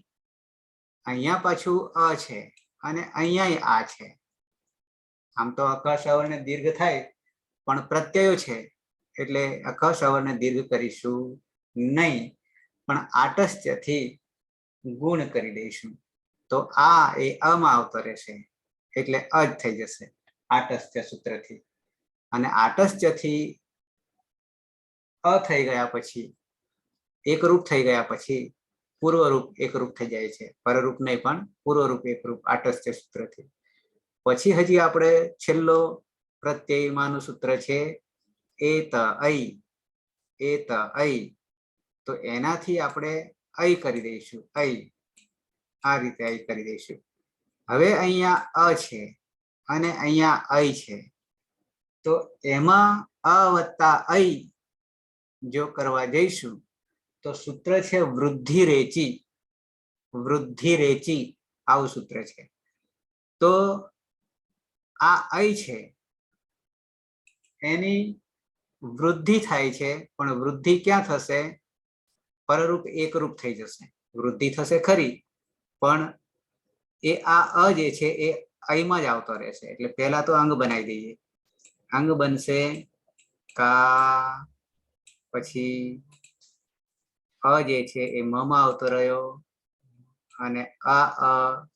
અહીંયા પાછું અ છે અને અહીંયા આ છે. આમ તો અકસ અવર્ણ દીર્ઘ થાય પણ પ્રત્યયો છે એટલે અકસ અવર્ણ દીર્ઘ કરીશું નહીં, પણ આટસ્થ્યથી ગુણ કરી દઈશું. તો આ એ અમાં આવતો રહેશે એટલે અ જ થઈ જશે આટસ્થ્ય સૂત્રથી. અને આટસ્થ્યથી અ થઈ ગયા પછી એકરૂપ થઈ ગયા પછી પૂર્વરૂપ એકરૂપ થઈ જાય છે. પરરૂપ નહીં પણ પૂર્વરૂપ એકરૂપ આટસ્થ્ય સૂત્રથી. પછી હજી આપણે છેલ્લો પ્રત્યયમાંનું સૂત્ર છે એત ઐ. એત ઐ તો એનાથી આપણે ઐ કરી દઈશું. ઐ આ રીતે ઐ કરી દઈશું. હવે અહીંયા અ છે અને અહીંયા ઐ છે તો એમાં અ વત્તા ઐ જો કરવા જઈશું તો સૂત્ર છે વૃદ્ધિ રેચી. વૃદ્ધિ રેચી આવું સૂત્ર છે. તો આ ઐ છે એની વૃદ્ધિ થાય છે પણ વૃદ્ધિ ક્યાં થશે? પરરૂપ એકરૂપ થઈ જશે. વૃદ્ધિ થશે ખરી પણ એ આ અ જે છે એ ઐમાં જ આવતો રહેશે. એટલે પહેલા તો અંગ બનાવી દઈએ. અંગ બનશે કા, પછી અ જે છે એ મમાં આવતો રહ્યો અને આ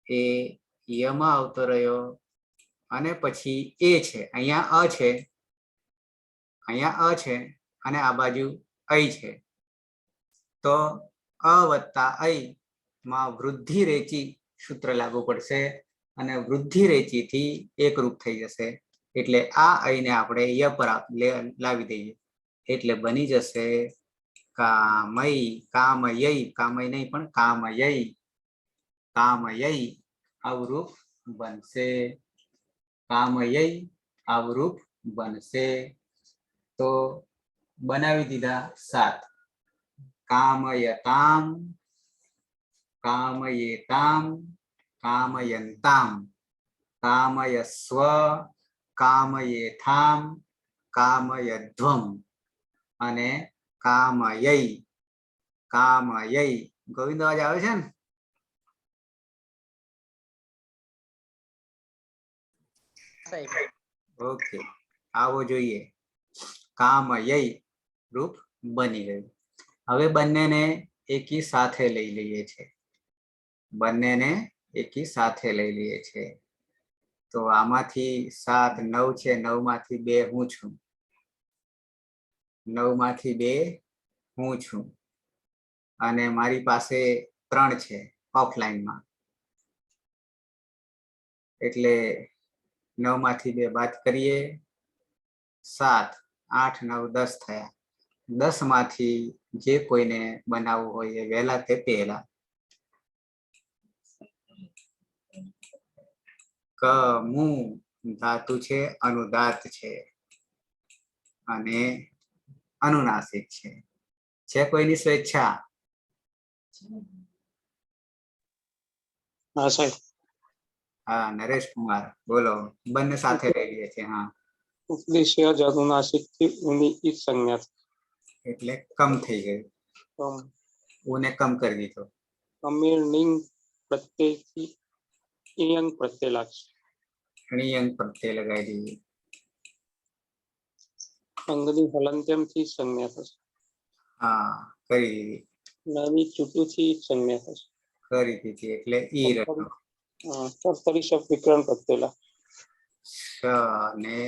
એ યમાં આવતો રહ્યો અને પછી એ છે. અહીંયા અ છે, અહીંયા અ છે અને આ બાજુ ઐ છે તો અ વત્તા ઐ માં વૃદ્ધિ રેચી સૂત્ર લાગુ પડશે અને વૃદ્ધિ રેચી થી એકરૂપ થઈ જશે. એટલે આ ઐને આપણે ય પર લાવી દઈએ એટલે બની જશે કામય. કામય, કામય નહીં પણ કામય. કામય આવું રૂપ બનશે. કામય આવું રૂપ બનશે. તો બનાવી દીધા 7. કામયતામ, કામયેતામ, કામયંતામ, કામયસ્વ, કામયેથામ, કામયધ્વમ અને કામય. કામય. ગોવિંદ અવાજ આવે છે ને? ઓકે, આવો જોઈએ. કામય રૂપ બની ગયું. હવે બંનેને એકી સાથે લઈ લઈએ છે. બંનેને એકી સાથે લઈ લઈએ છે. તો આમાંથી 7 9 છે. 9 માંથી 2 હું છું. 9 માંથી 2 હું છું અને મારી પાસે 3 છે ઓફલાઈનમાં. એટલે 9 માંથી 2 બાદ કરીએ 7, 8, 9, 10 થયા. 10 માંથી જે કોઈને બનાવવું હોય એ વહેલા તે પહેલા. ક મુ ધાતુ છે, અનુદાત છે અને અનુનાસિક છે. છે કોઈની સ્વેચ્છા? હા સાહેબ. હા, નરેશ કુમાર બોલો. બંને સાથે લઈ લઈએ છે. હા, ઉપદેશ્ય જ અનુનાસિક થી ઊની ઈ સંજ્ઞા એટલે કમ થઈ ગયું. ઊને કમ કરી દીધો. અમીર નિંગ પ્રત્યયથી ઈયંગ પ્રત્યય લાગશે. ણિયંગ પ્રત્યય લગાવી દઈએ. અંગની હલંત્યમ થી સંજ્ઞા થશે. હા, કરી દીધી. નાની ચૂટું થી સંજ્ઞા થશે. કરી દીધી એટલે ઈ રહ્યો. કર્તરી શબ્દ વિકરણ કરતેલા. શ ને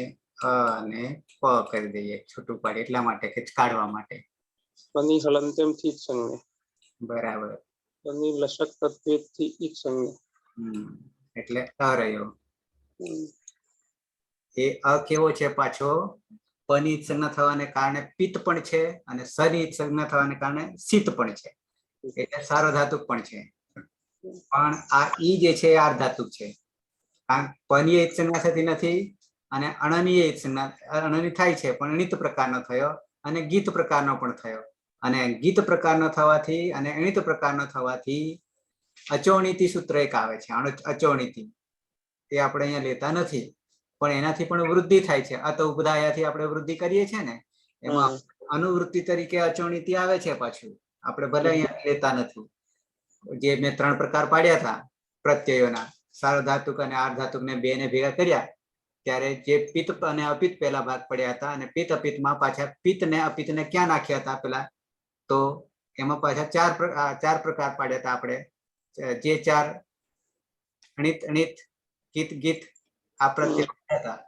અ ને પ કરી દઈએ છૂટું પાડી એટલા માટે કે કાઢવા માટે. પની હલંત્યમ થી સંજ્ઞા. બરાબર. પની લસક તત્વે થી ઈક સંજ્ઞા. એટલે અ રહ્યો. હમ. એ અ કેવો છે પાછો? પની સંજ્ઞા થવાને કારણે પિત્ત પણ છે અને સની સંજ્ઞા થવાને કારણે શીત પણ છે, એટલે સાર્વધાતુક પણ છે. પણ આ ઈ જે છે એ આર્ધાતુક છે. કારણ પનીય એક સંજ્ઞા થતી નથી અને અણનીય એક સંજ્ઞા અણની થાય છે પણ અણિત પ્રકારનો થયો અને ગીત પ્રકારનો પણ થયો. અને ગીત પ્રકારનો થવાથી અને અણિત પ્રકારનો થવાથી અચોણીતી સૂત્ર એક આવે છે, અચોણીતી. એ આપણે અહીંયા લેતા નથી, પણ એનાથી પણ વૃદ્ધિ થાય છે. અત ઉપદાયાથી આપણે વૃદ્ધિ કરીએ છીએ ને, એમાં અનુવૃત્તિ તરીકે અચોણીતી આવે છે. પાછું આપણે ભલે અહીંયા લેતા નથી. જે મેં 3 પ્રકાર પાડ્યા હતા પ્રત્યયોના, સાર્વધાતુક અને આર્ધાતુક ને બે ને ભેગા કર્યા ત્યારે જે પિત્ત અને અપિત્ત પહેલા ભાગ પડ્યા હતા અને પિત્ત અપિત્તમાં પાછા પિત્ત ને અપિત્ત ને ક્યાં નાખ્યા હતા પેલા, તો એમાં પાછા 4 પ્રકાર પાડ્યા હતા આપણે. જે 4 અણિત અણિત ગીત ગીત આ પ્રત્યય હતા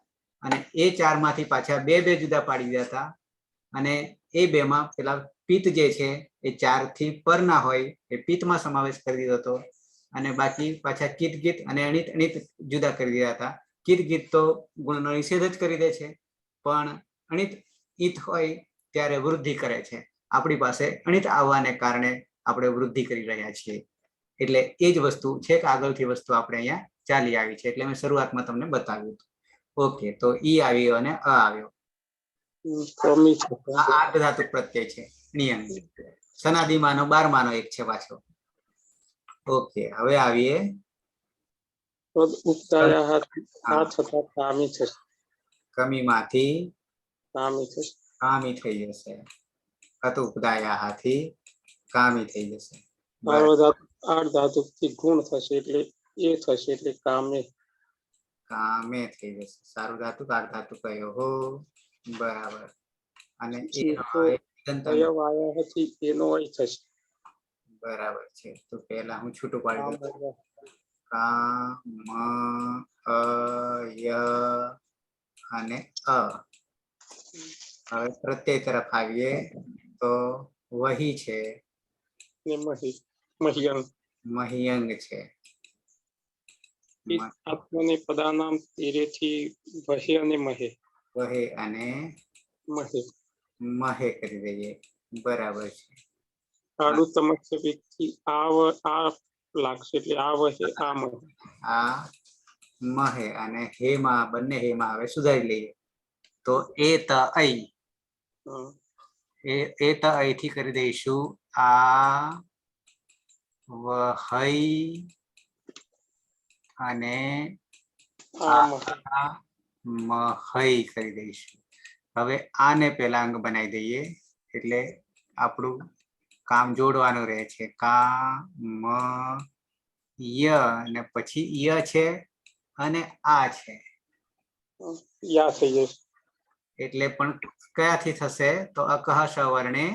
અને એ 4 માંથી પાછા બે જુદા પાડી દીધા હતા. અને એ 2 માં પેલા પિત્ત જે છે એ 4 થી પર ના હોય એ પિત્તમાં સમાવેશ કરી દીધો હતો અને બાકી પાછા કીત ગીત અને અણિત અણિત જુદા કરી દીધા હતા. કીત ગીત તો ગુણનો નિષેધ જ કરી દે છે, પણ અણિત ઈત હોય ત્યારે વૃદ્ધિ કરે છે. આપણી પાસે અણિત આવવાને કારણે આપણે વૃદ્ધિ કરી રહ્યા છીએ. એટલે એ જ વસ્તુ છે કે આગળથી વસ્તુ આપણે અહીંયા ચાલી આવી છે, એટલે મેં શરૂઆતમાં તમને બતાવ્યું હતું. ઓકે, તો ઈ આવ્યો અને અ આવ્યો. આ આર્ધધાતુક પ્રત્યય છે, નિયમ સનાદિમાનો 12માનો એક છે પાછો. ઓકે, હવે આવીએ કમીમાંથી કામી થઈ જશે. અત ઉપદાયાથી કામી થઈ જશે. આર્ધાતુક થી ગુણ થશે એટલે એ થશે એટલે કામે થઈ જશે. સાર્વધાતુક આર્ધાતુક કયો હો. બરાબર. અને એનો અય થશે. બરાબર છે. તો પહેલા હું છૂટું પાડી દઉં. કામ ય અને અ. હવે પ્રત્યય તરફ આવીએ તો વહી છે, મહિયંગ છે. આત્મને પદાનામ તીરેથી વહે અને મહે. વહે અને મહે. મહે કરી દઈએ. બરાબર છે. આડું તમસ્થી આ લાગશે એટલે આ વહે આ મહે. આ મહે અને હેમાં બંને હેમાં હવે સુધારી લઈએ તો એ ત ઐ. એ ત ઐ થી કરી દઈશું આ વહઈ અને મહઈ કરી દઈશું. હવે આને પેલા અંગ બનાવી દઈએ એટલે આપણું કામ જોડવાનું રહે છે. કા મ ય અને પછી ય છે અને આ છે યા થઈ જશે. એટલે પણ કયાથી થશે તો અકહ સવર્ણે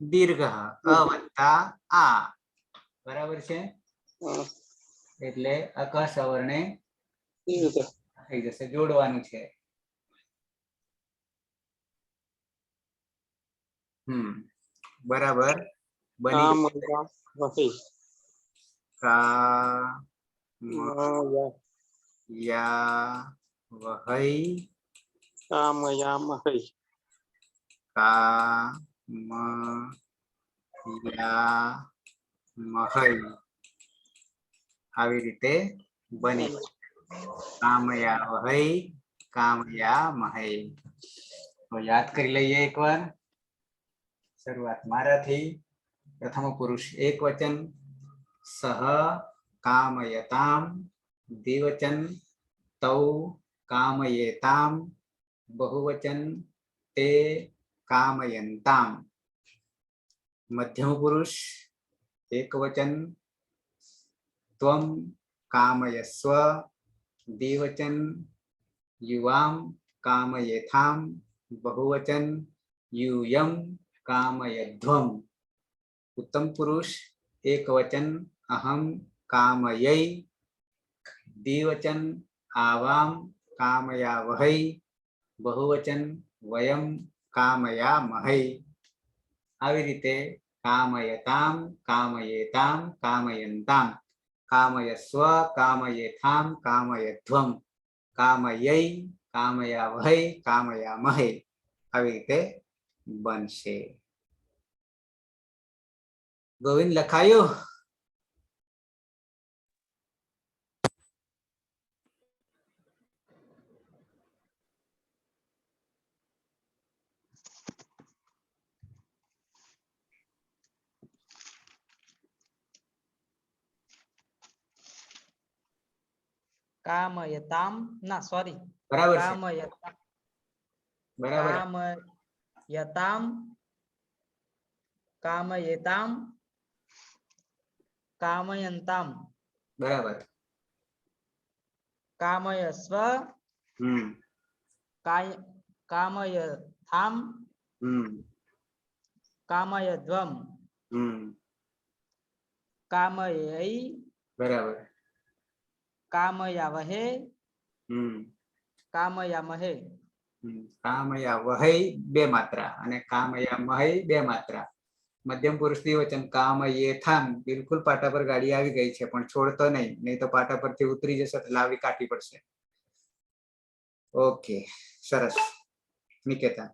દીર્ઘ અ વત્તા આ. બરાબર છે. એટલે અકહ સવર્ણે થઈ જશે, જોડવાનું છે. બરાબર બની કા યા વહઈ કામ યા મહઈ. કા મ યા મહઈ. આવી રીતે બની કામયા વહઈ કામયા મહઈ. તો યાદ કરી લઈએ એકવાર. શરૂઆત મારાથી. પ્રથમ પુરુષ એક વચન સહ કામયતામ. દ્વિવચન તૌ કામયેતામ. બહુવચન તે કામયંતામ. મધ્યમ પુરુષ એક વચન ત્વમ કામયસ્વ. દ્વિવચન યુવામ કામયેથામ. બહુવચન यूयम कामयध्वम. उत्तम पुरुष एक वचन अहम कामयै, द्विवचन आवाम कामयावहै, बहुवचन वयम कामयामहै। આવી રીતે કામયતામ, કામયેતામ, કામયંતામ, કામયસ્વ, કામયેથામ, કામયધ્વમ, કામयै, કામયાવહै, કામયામહે આવી રીતે બનશે. ગોવિંદ લખાયું? કામયતામ ના સોરી બરાબર છે, કામયતા બરાબર. કામયતામ કામયેતામ કામયંતામ બરાબર. કામયસ્વ કામયથામ કામયધ્વમ કામयै બરાબર. કામયાવહે કામયામહે. કામયાવહૈ બે માત્રા અને કામયામહૈ બે માત્રા. મધ્યમ પુરુષ દ્વિવચન કામયેથામ બિલકુલ પાટા પર ગાડી આવી ગઈ છે, પણ છોડતો નહીં તો પાટા પરથી ઉતરી જશે એટલે આવી કાઢવી પડશે. ઓકે, સરસ. નિકેતા?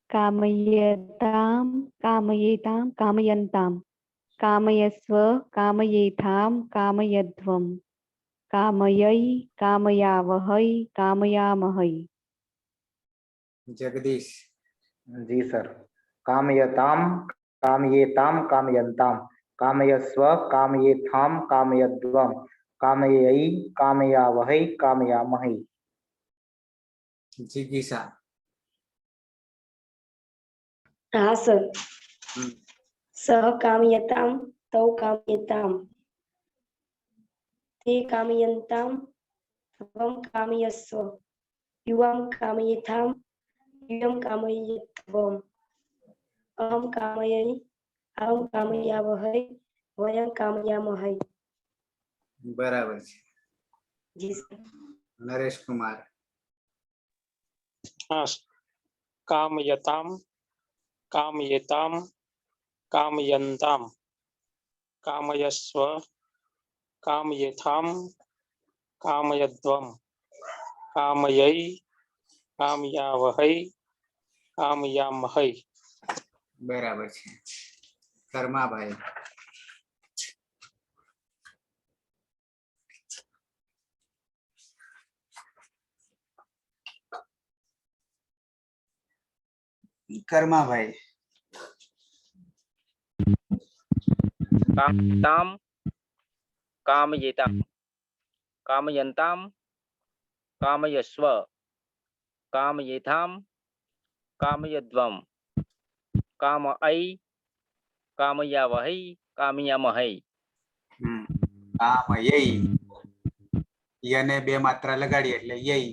કામયતામ, કામયેતામ, કામયંતામ, કામયસ્વ, કામયેથામ, કામયધ્વમ, કામयै, કામયાવહૈ, કામયામહૈ. જગદીશ? जी सर। कामयताम, कामयेताम, कामयंताम, कामयस्व, कामयेथाम, कामयध्वम, कामयै, कामयावहै, कामयामहै। जिगीषा? हाँ सर। सह कामयताम, तौ कामयताम, ते कामयन्ताम, त्वं कामयस्व, युवां कामयेथाम, यूयं कामयेत्वम्, अहं कामयै, अहं कामयावहै, वयं कामयामहै। बराबर છે. जी सर। नरेश कुमार? हाँ कामयताम कामयेताम कामयन्ताम कामयस्व कामयेथाम कामयध्वम कामयै कामयावहै कामयामहै। बराबर છે. कर्माभाई? कर्माभाई? कामताम कामयेताम कामयंताम कामयस्व कामयेथाम कामयध्वम कामयै कामयावहै कामयामहै। कामयै, યને બે માત્રા લગાડી એટલે યઈ.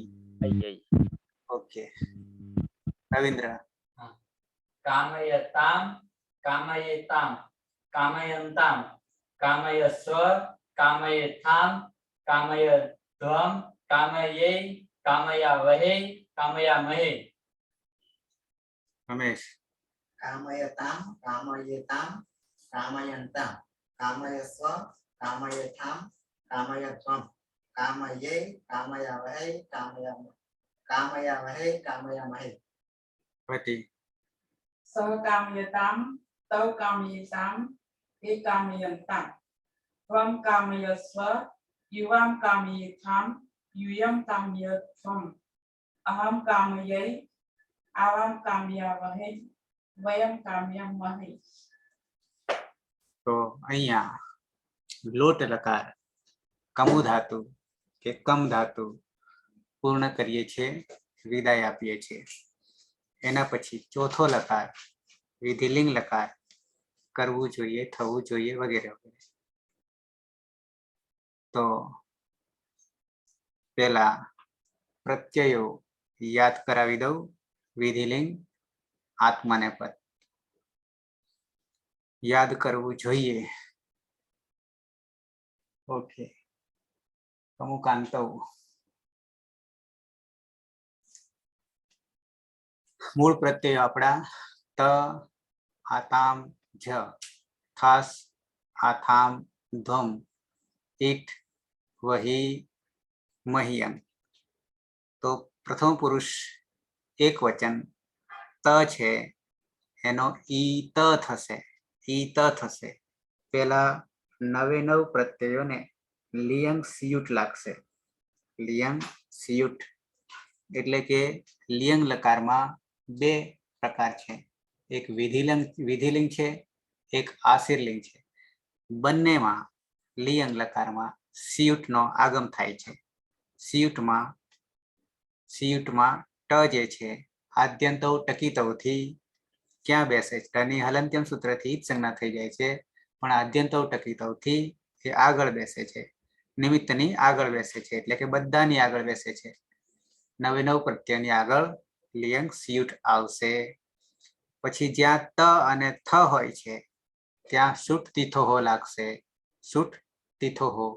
ઓકે. રવિન્દ્ર? कामयताम, कामयेताम, कामयन्ताम, कामयस्व, कामयेथाम, कामयध्वम, कामयै, कामयावहै, कामयामहै। रमेश? कामयताम, कामयेताम, कामयन्ताम, कामयस्व, कामयेथाम, कामयध्वम, कामयै, कामयावहै, कामयावहै, कामयामहै। पति? सह कामयताम, तौ कामयेताम, ते कामयन्ताम, त्वं कामयस्व, युवां कामयेथाम, यूयं कामयध्वम, अहं कामयै, आवां कामयावहै, वयं कामयामहै। तो અહીંયા લોટ લકાર કમુ ધાતુ કે કમ ધાતુ પૂર્ણ કરીએ છીએ, વિદાય આપીએ છીએ. એના પછી ચોથો લકાર વિધિલિંગ લકાર કરવું જોઈએ, થવું જોઈએ વગેરે વગેરે. તો પેલા પ્રત્યયો યાદ કરાવી દઉં. વિધિલિંગ આત્મનેપદ. યાદ કરવું જોઈએ. ઓકે, અમુક આંતવ મૂળ પ્રત્યયો આપણા ત, આતામ, જ, થાસ, આથામ, ધ્વમ, ઈટ, વહી, મહિયન. તો પ્રથમ પુરુષ એક વચન ત છે એનો ઈ ત થશે, ઈ ત થશે. પેલા 99 પ્રત્યયોને લિયંગ સિયુટ લાગશે. લિયંગ સિયુટ એટલે કે લિયંગ લકારમાં બે પ્રકાર છે, એક વિધિલિંગ છે, એક આશીર્લિંગ છે. બંનેમાં લિયંગ લકારમાં સિયુટનો આગમ થાય છે. સિયુટમાં ટ જે છે આદ્યંતવ ટકીતવથી ક્યાં બેસે છે? ટની હલંત્યમ સૂત્રથી જ સંજ્ઞા થઈ જાય છે, પણ આદ્યંતવ ટકીતવથી એ આગળ બેસે છે, નિમિત્તની આગળ બેસે છે, એટલે કે બધાની આગળ બેસે છે. 99 પ્રત્યયની આગળ લિયંગ સિયુટ આવશે. પછી જ્યાં ત અને થ હોય છે ત્યાં સુટ તિથોહો લાગશે. સુટ તિથોહો.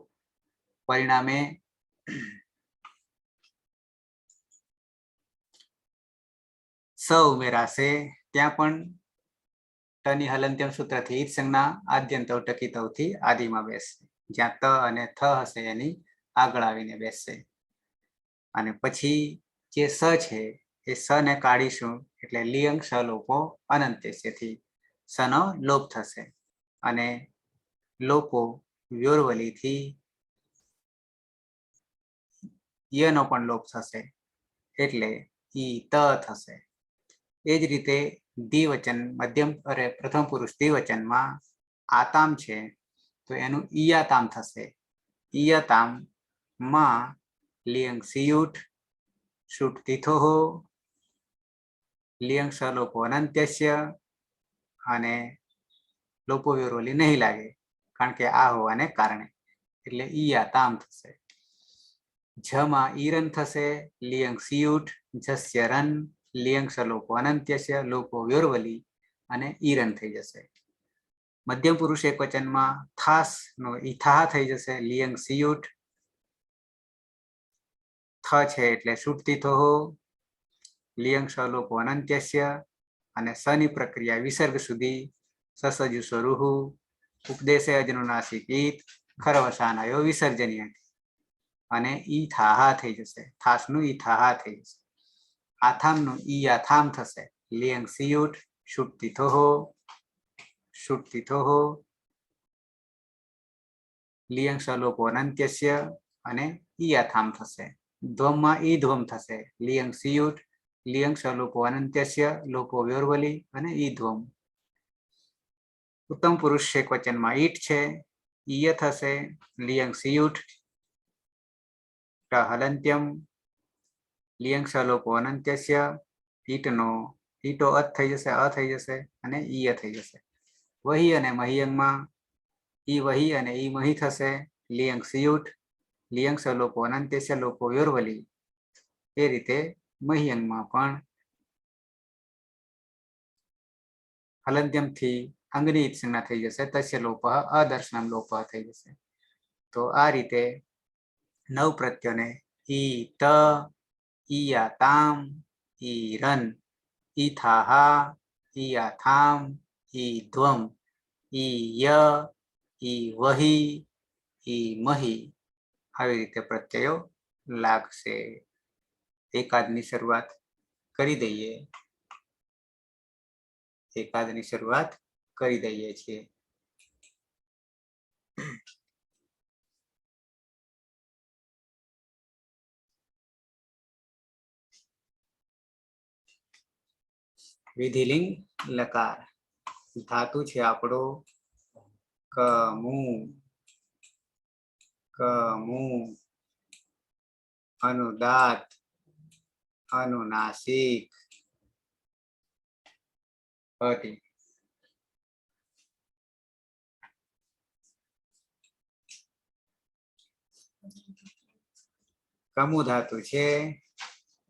પરિણામે સ ઉમેરાશે. ત્યાં પણ ટની હલંત્યમ સૂત્રથી ઈદ સંજ્ઞા આદ્યંતવ ટકીતવથી આદિમાં બેસશે. જ્યાં ત અને થ હશે એની આગળ આવીને બેસશે. અને પછી જે સ છે એ સ ને કાઢીશું એટલે લિયંગ સ લોપો અનંત્યસ્યથી સનો લોપ થશે. અને લોપો વ્યોરવલીથી યનો પણ લોપ થશે એટલે ઈ ત થશે. એ જ રીતે દ્વિવચન પ્રથમ પુરુષ દ્વિવચનમાં આતામ છે તો એનું ઈયાતામ થશે. ઈયાતામમાં લિયંગ સિયુટ, શુટ તિથોહો, લિયંગ સલોપો અનંત્યસ્ય અને લોપો વ્યોરોલી નહીં લાગે કારણ કે આ હોવાને કારણે, એટલે ઈયાતામ થશે. જમાં ઈરન થશે, લિયંગ સિયુટ, જસ્ય રન, લિયંગ સલોપો અનંત્યસ્ય, લોપો વ્યોરવલી અને ઈરન થઈ જશે. મધ્યમ પુરુષ એક વચનમાં થાસ નો ઈથાહ થઈ જશે, લિયંગ સિયુટ, થ છે એટલે સુટતી થો, લિયંગ સલોપો અનંત્યસ્ય અને સની પ્રક્રિયા વિસર્ગ સુધી સસજુ સ્વરૂહુ, ઉપદેશે અજનુનાસિક ઈત, ખરવસાનયો વિસર્જનીય અને ઈ થાહા થઈ જશે. થાસનું ઈ થાહા થઈ જશે. આથામનું ઈ આથામ થશે, લિયંગ સિયુટ, શુટતી થોહો, લિયંગ સલોપો અનંત્યસ્ય અને ઈ આથામ થશે. ધ્વમમાં ઈ ધ્વમ થશે, લિયંગ સિયુટ, લિયંગ સલોપો અનંત્યસ્ય, લોપો વ્યોરવલી અને ઈ ધ્વમ. ઉત્તમ પુરુષ એક વચનમાં ઈટ છે, ઈય થશે, લિયંગ સિયુટ, હલંત્યમ, લિયંગ સલોપો અનંત્યસ્ય, ઈટો અ થઈ જશે અને ઈય થઈ જશે. વહી અને મહિયંગમાં ઈ વહી અને ઈ મહી થશે, લિયંગ સિયુટ, લિયંગ સલોપો અનંત્યસ્ય, લોપો વ્યોરવલી. એ રીતે મહિયંગમાં પણ હલંત્યમથી અંગની સંજ્ઞા થઈ જશે, તસ્ય લોપ અદર્શનમ લોપ થઈ જશે. તો આ રીતે 9 પ્રત્યયોને ઈ ત, ઈયાતામ, ઈરન, ઈથાહા, ઈયાથામ, ઈ ધ્વમ, ઈય, ઈ વહી, ઈ મહી આવી રીતે પ્રત્યયો લાગશે. એકાદની શરૂઆત કરી દઈએ. છીએ. વિધિલિંગ લકાર ધાતુ છે આપણો કમુ, અનુદાત, અનુનાસિક, અતિ. કમુ ધાતુ છે,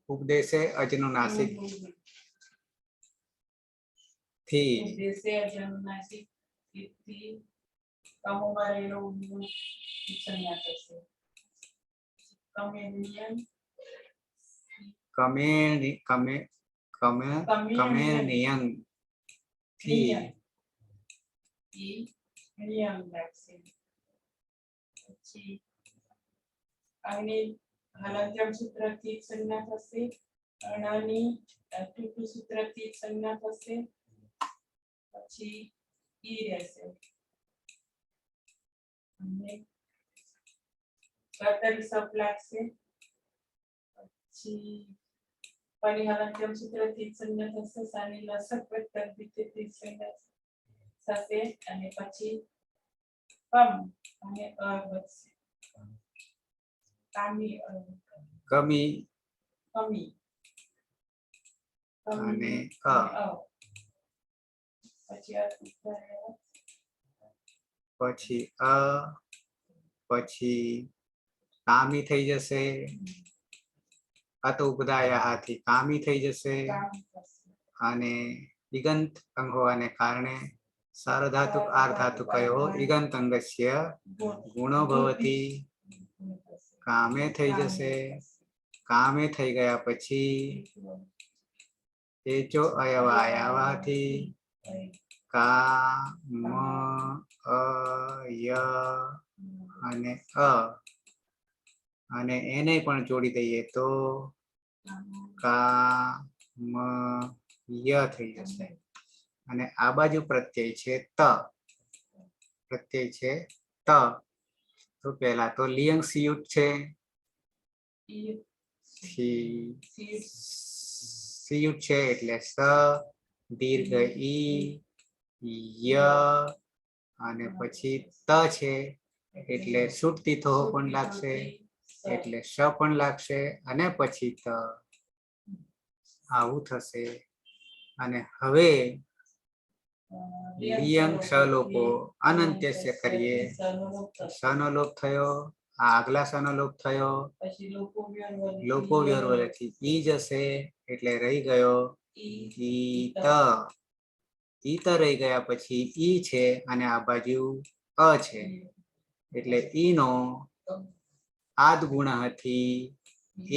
ઉપદેશે અજનુનાસિક થી તેથી કમોમાં રહેલો ઉર્દુ સંજ્ઞા થશે. કમેનિયન કમેનિયન થી ઈ નિયમ લાગશે. પછી આની હલંત્યમ સૂત્રથી સંજ્ઞા થશે. અણની ટૂંકુ સૂત્રથી સંજ્ઞા થશે. પછી ઈ રહેશે. અને કર્તરી સપ લાગશે. પછી પરિહલંત્યમ સૂત્રથી સંજ્ઞા થશે. સાની લસક વત્તા દ્વિતીયથી સંજ્ઞા થશે. અને પછી કમ અને અ વધશે. કામી કમી કમી અને પછી આ સૂત્ર પછી પછી કામી થઈ જશે. અતો ઉપદાયાથી કામી થઈ જશે. કામ થશે. અને ઇગંત અંગ હોવાને કારણે સાર્વધાતુક આર્ધાતુકયો ઇગંત અંગસ્ય ગુણો ભવતી. કામે થઈ જશે. કામે થઈ ગયા પછી એચો અયવાયાવાથી કા મ અ ય અને અને એને પણ જોડી દઈએ તો કા મ ય થઈ જશે. અને આ બાજુ પ્રત્યય છે ત. પ્રત્યય છે ત. તો પહેલા તો લિયંગ સિયુટ છે. સિયુટ છે એટલે સ દીર્ઘ ઈ ય અને પછી ત છે એટલે સુટતી થો પણ લાગશે. એટલે શ પણ લાગશે અને પછી ત. આવું થશે. અને હવે લિયંગ સ લોકો અનંત્યસ્ય કરીએ. સનો લોપ થયો. આ આગલા સનો લોપ થયો. પછી લોકો વ્યવહારથી ઈ જશે એટલે રહી ગયો ઈત. ઈત રહી ગયા પછી ઈ છે અને આ બાજુ અ છે એટલે ઈ નો આદ ગુણથી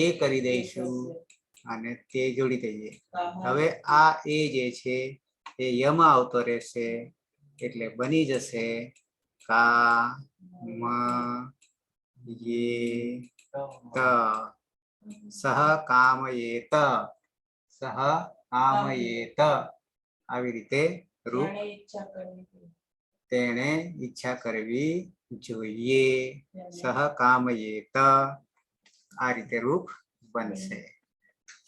એ કરી દઈશું અને તે જોડી દઈએ. હવે આ એ જે છે એ યમાં આવતો રહેશે એટલે બની જશે કા મ યે ત. સહ કામયેત. સહ કામયેત. આવી રીતે રૂપ તેણે ઈચ્છા કરવી જોઈએ. સહ કામયેત. આ રીતે રૂપ બનશે.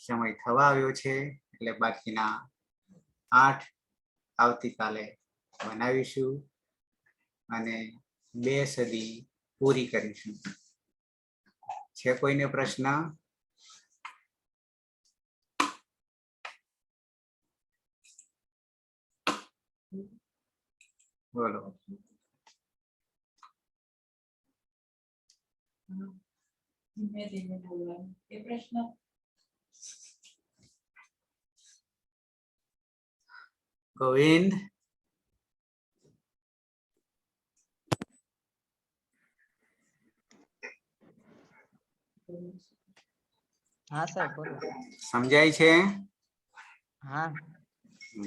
સમય થવા આવ્યો છે એટલે બાકીના 8 આવતીકાલે બનાવીશું અને 2 સદી પૂરી કરીશું. છે કોઈને પ્રશ્ન? બોલો. ધીમે ધીમે બોલવાનું. એ પ્રશ્ન ગોવિંદ. હા સાહેબ બોલો. સમજાય છે? હા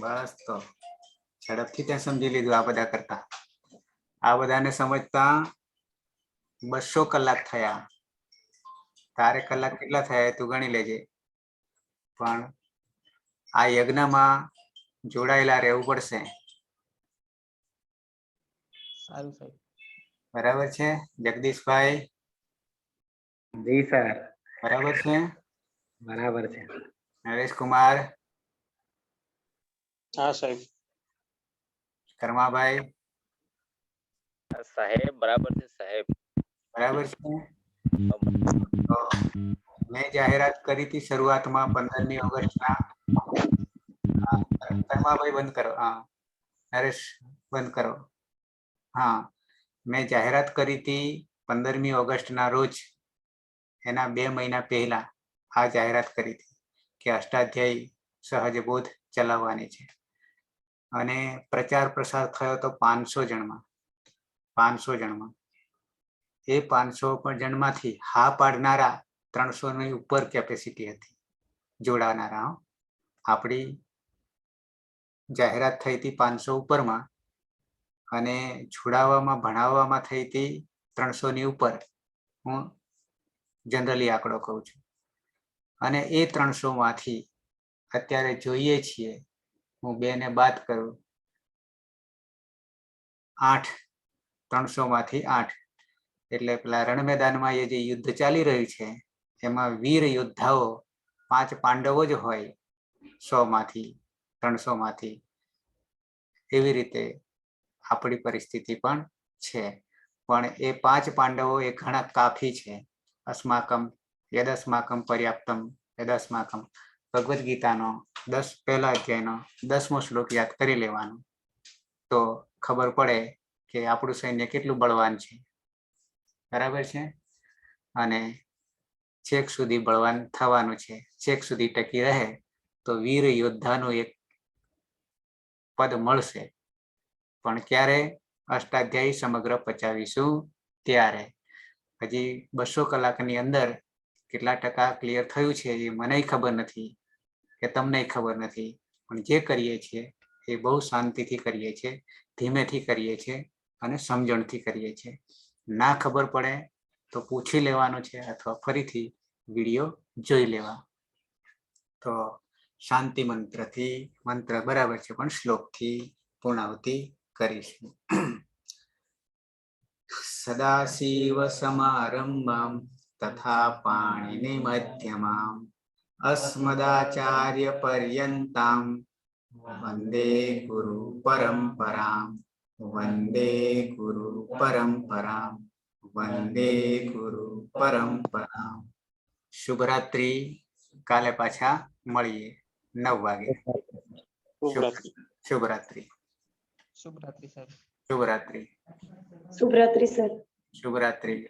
બસ તો ઝડપથી ત્યાં સમજી લીધું. આ બધા કરતા આ બધાને સમજતા 200 કલાક થયા. તારે કલાક કેટલા થયા તું ગણી લેજે. પણ આ યજ્ઞમાં જોડાયેલા રહેવું પડશે. સારું સાહેબ. બરાબર છે જગદીશભાઈ? જી સર. બરાબર છે. બરાબર છે. નરેશ કુમાર? હા સાહેબ. કર્માભાઈ? સાહેબ બરાબર છે સાહેબ. બરાબર છે. તો મેં જાહેરાત કરી હતી શરૂઆતમાં 15મી ઓગસ્ટના. કર્માભાઈ બંધ કરો. હા નરેશ બંધ કરો. હા મેં જાહેરાત કરી હતી 15મી ઓગસ્ટના રોજ. એના 2 મહિના પહેલા આ જાહેરાત કરી હતી કે અષ્ટાધ્યાયી સહજ બોધ ચલાવવાની છે. અને પ્રચાર પ્રસાર થયો તો 500 જણમાં. 500 જણમાં. એ 500 જણમાંથી હા પાડનારા 300 ની ઉપર કેપેસિટી હતી જોડાનારા. આપણી જાહેરાત થઈ હતી 500 ઉપરમાં અને જોડાવામાં ભણાવવામાં થઈ હતી 300 ની ઉપર. હું જનરલી આંકડો કહું છું. અને એ 300 માંથી અત્યારે જોઈએ છીએ, હું 2 ને બાદ કરું, 8, 300 માંથી 8. એટલે પેલા રણ મેદાનમાં એ જે યુદ્ધ ચાલી રહ્યું છે એમાં વીર યોદ્ધાઓ 5 પાંડવો જ હોય 100 માંથી, 300 માંથી. એવી રીતે આપણી પરિસ્થિતિ પણ છે. પણ એ 5 પાંડવો એ ઘણા કાફી છે. અસ્માકમ યદસ્માકમ પર્યાપ્તમ યદસ્માકમ ભગવદ્ ગીતાનો 10 પહેલા અધ્યાયનો 10મો શ્લોક યાદ કરી લેવાનો તો ખબર પડે કે આપણું સૈન્ય કેટલું બળવાન છે. બરાબર છે. અને છેક સુધી બળવાન થવાનું છે. છેક સુધી ટકી રહે તો વીર યોદ્ધાનું એક પદ મળશે. પણ ક્યારે? અષ્ટાધ્યાયી સમગ્ર પચાવીશું ત્યારે. હજી 200 કલાકની અંદર કેટલા ટકા ક્લિયર થયું છે એ મને ખબર નથી કે તમને ખબર નથી. પણ જે કરીએ છીએ એ બહુ શાંતિથી કરીએ છીએ, ધીમેથી કરીએ છીએ અને સમજણથી કરીએ છીએ. ના ખબર પડે તો પૂછી લેવાનું છે અથવા ફરીથી વિડીયો જોઈ લેવા. તો શાંતિ મંત્રથી, મંત્ર બરાબર છે પણ શ્લોકથી પૂર્ણાહુતિ કરીશું. સદાશિવ સમારંભામ તથા પાણીની મધ્યમામ અસ્મદાચાર્ય પર્યંતામ વંદે ગુરુ પરંપરામ. વંદે ગુરુ પરંપરામ. વંદે ગુરુ પરંપરામ. શુભરાત્રી. કાલે પાછા મળીએ 9 વાગે. શુભરાત્રી. શુભરાત્રી. શુભરાત્રી સાહેબ. શુભરાત્રી. શુભરાત્રી સર. શુભરાત્રી.